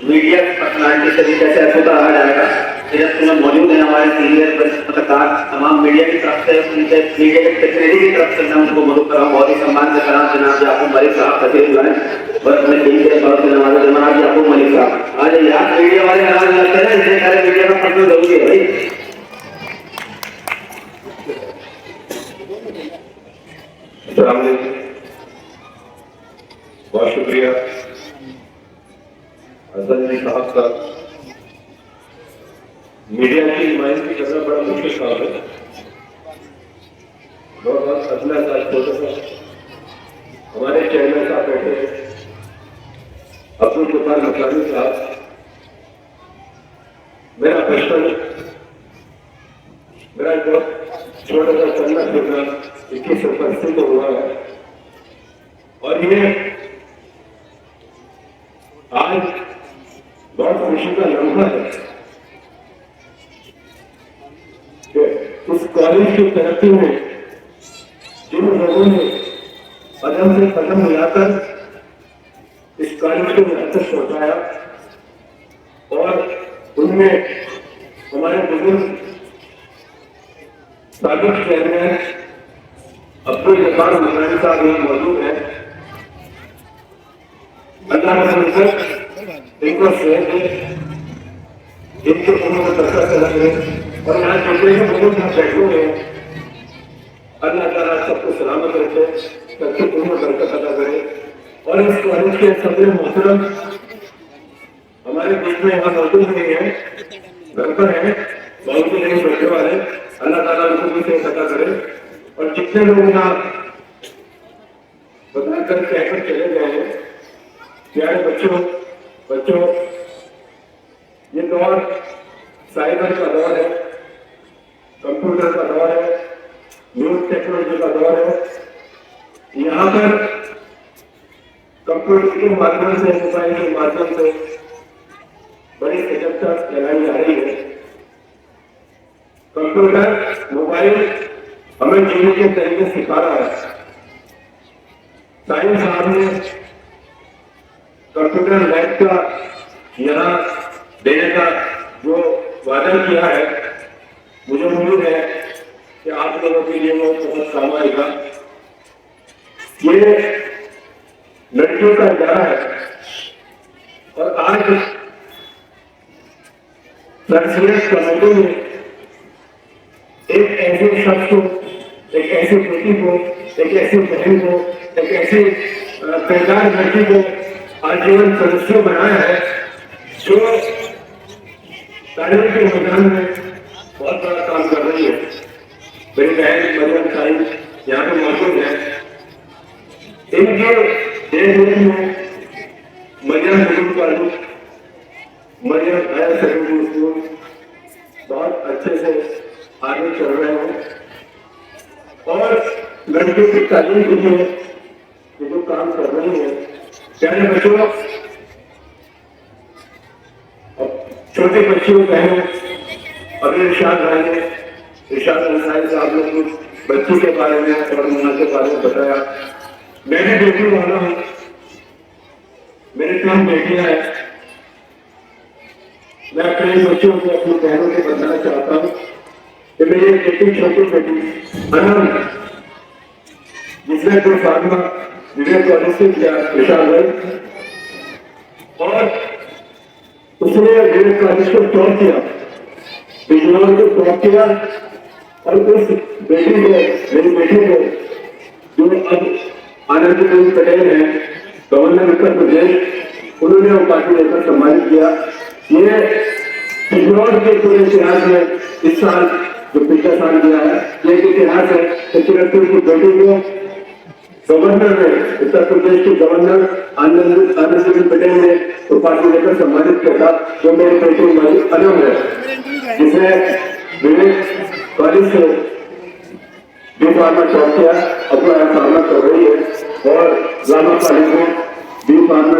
मीडिया पर्सनालिटी से भी कैसे अछूता रहा जाएगा। जब तुम्हें मौजूद है हमारे सीनियर पत्रकार तमाम मीडिया की तरफ से, उनके मीडिया के प्रतिनिधि की तरफ से मैं उनको मौजूद कराऊँ, बहुत ही सम्मान से कराऊँ। जनाब याकूब मलिक साहब तशरीफ लाए, बस मैं टीम के तौर से नवाज जनाब याकूब मलिक साहब। आज यार मीडिया वाले नाराज लगते हैं, इसलिए सारे मीडिया का पढ़ना जरूरी है भाई। बहुत शुक्रिया हसन जी साहब का। मीडिया की नुमाइंदगी करना बड़ा मुश्किल काम है। बहुत अगला साल छोटा सा हमारे चेयरमैन साहब बैठे हैं, अब्दुल जब्बार मकरानी साहब। मेरा बचपन, मेरा जो छोटा सा चलना फिरना 2180 में हुआ है और ये आज बहुत खुशी का लम्हा है कि उस कॉलेज की तरक्की में जिन लोगों ने कदम से कदम मिलाकर इस कॉलेज को यहाँ तक पहुंचाया और उनमें हमारे बुजुर्ग साबिक चेयरमैन अब्दुल जब्बार मकरानी साहब यहाँ मौजूद है। अल्लाह ने इनको सेहत दे, इनके उम्र में बरकत चला है और यहाँ जितने भी बुजुर्ग यहाँ बैठे हुए हैं, अल्लाह ताला सबको सलामत रखे, सबकी उम्र में बरकत अदा करे। और इस कॉलेज के सदर मोहतरम हमारे बीच में यहाँ मौजूद नहीं है, घर पर है, बहुत से नहीं बैठे वाले, अल्लाह ताला उनको भी सेहत अदा करे। और जितने लोग यहाँ बताकर कहकर चले गए हैं, प्यारे बच्चों ये दौर साइबर का दौर है, कंप्यूटर का दौर है, न्यूज टेक्नोलॉजी का दौर है। यहाँ पर कंप्यूटर के माध्यम से, मोबाइल के माध्यम से बड़ी सजगता फैलाई जा रही है। कंप्यूटर, मोबाइल हमें जीने के तरीके सिखा रहा है। साइंस साहब ने कंप्यूटर लैब का यहाँ देने का जो वादा किया है, मुझे उम्मीद है कि आप लोगों के लिए वो बहुत काम आएगा। ये लड़कियों का इदारा है और आज सरसियत कमेटी में एक ऐसे शख्स को, एक ऐसी बेटी को, एक ऐसी बहन को, एक ऐसी बेकार लड़की को आजीवन सदस्य बनाया है जो तालीम के मैदान में बहुत बड़ा काम कर रही है। मेरी बहन मरियम साहिब यहाँ पे मौजूद है। इनके देश में Mariam middle college, Mariam higher secondary school बहुत अच्छे से आगे चल रहे हैं और लड़कियों की तालीम के लिए जो काम कर रही है। प्यारे बच्चों, छोटे बच्चों बहनों, अभी इरशाद भाई ने, इरशाद अंसारी साहब ने कुछ बच्ची के बारे में और मुन्ना के बारे में बताया। मैं भी बेटी वाला हूँ, मेरी 3 बेटियां हैं। मैं अपने बच्चों को, अपनी बहनों को बताना चाहता हूँ कि मेरी एक बेटी, छोटी बेटी अनम, जिसने तो फार्मा विवेक कॉलेज से किया इरशाद भाई, और उसने विवेक कॉलेज को टॉप किया, बिजनौर को टॉप किया। और उस बेटी को, मेरी बेटी को, जो अब आनंदीबेन पटेल है, गवर्नर उत्तर प्रदेश, उन्होंने उपाधि लेकर सम्मानित किया। ये बिजनौर के पूरे इतिहास में इस साल जो पिछले साल किया है, ये इतिहास है। 73 की बेटी को गवर्नर ने, उत्तर प्रदेश के गवर्नर आनंदीबेन पटेल ने उपाधि लेकर सम्मानित किया था। जो मेरी बेटी अनम है, जिसने विवेक कॉलेज से बी फार्मा टॉप किया, अपना फार्मा कर रही है और रामा कॉलेज में बी फार्मा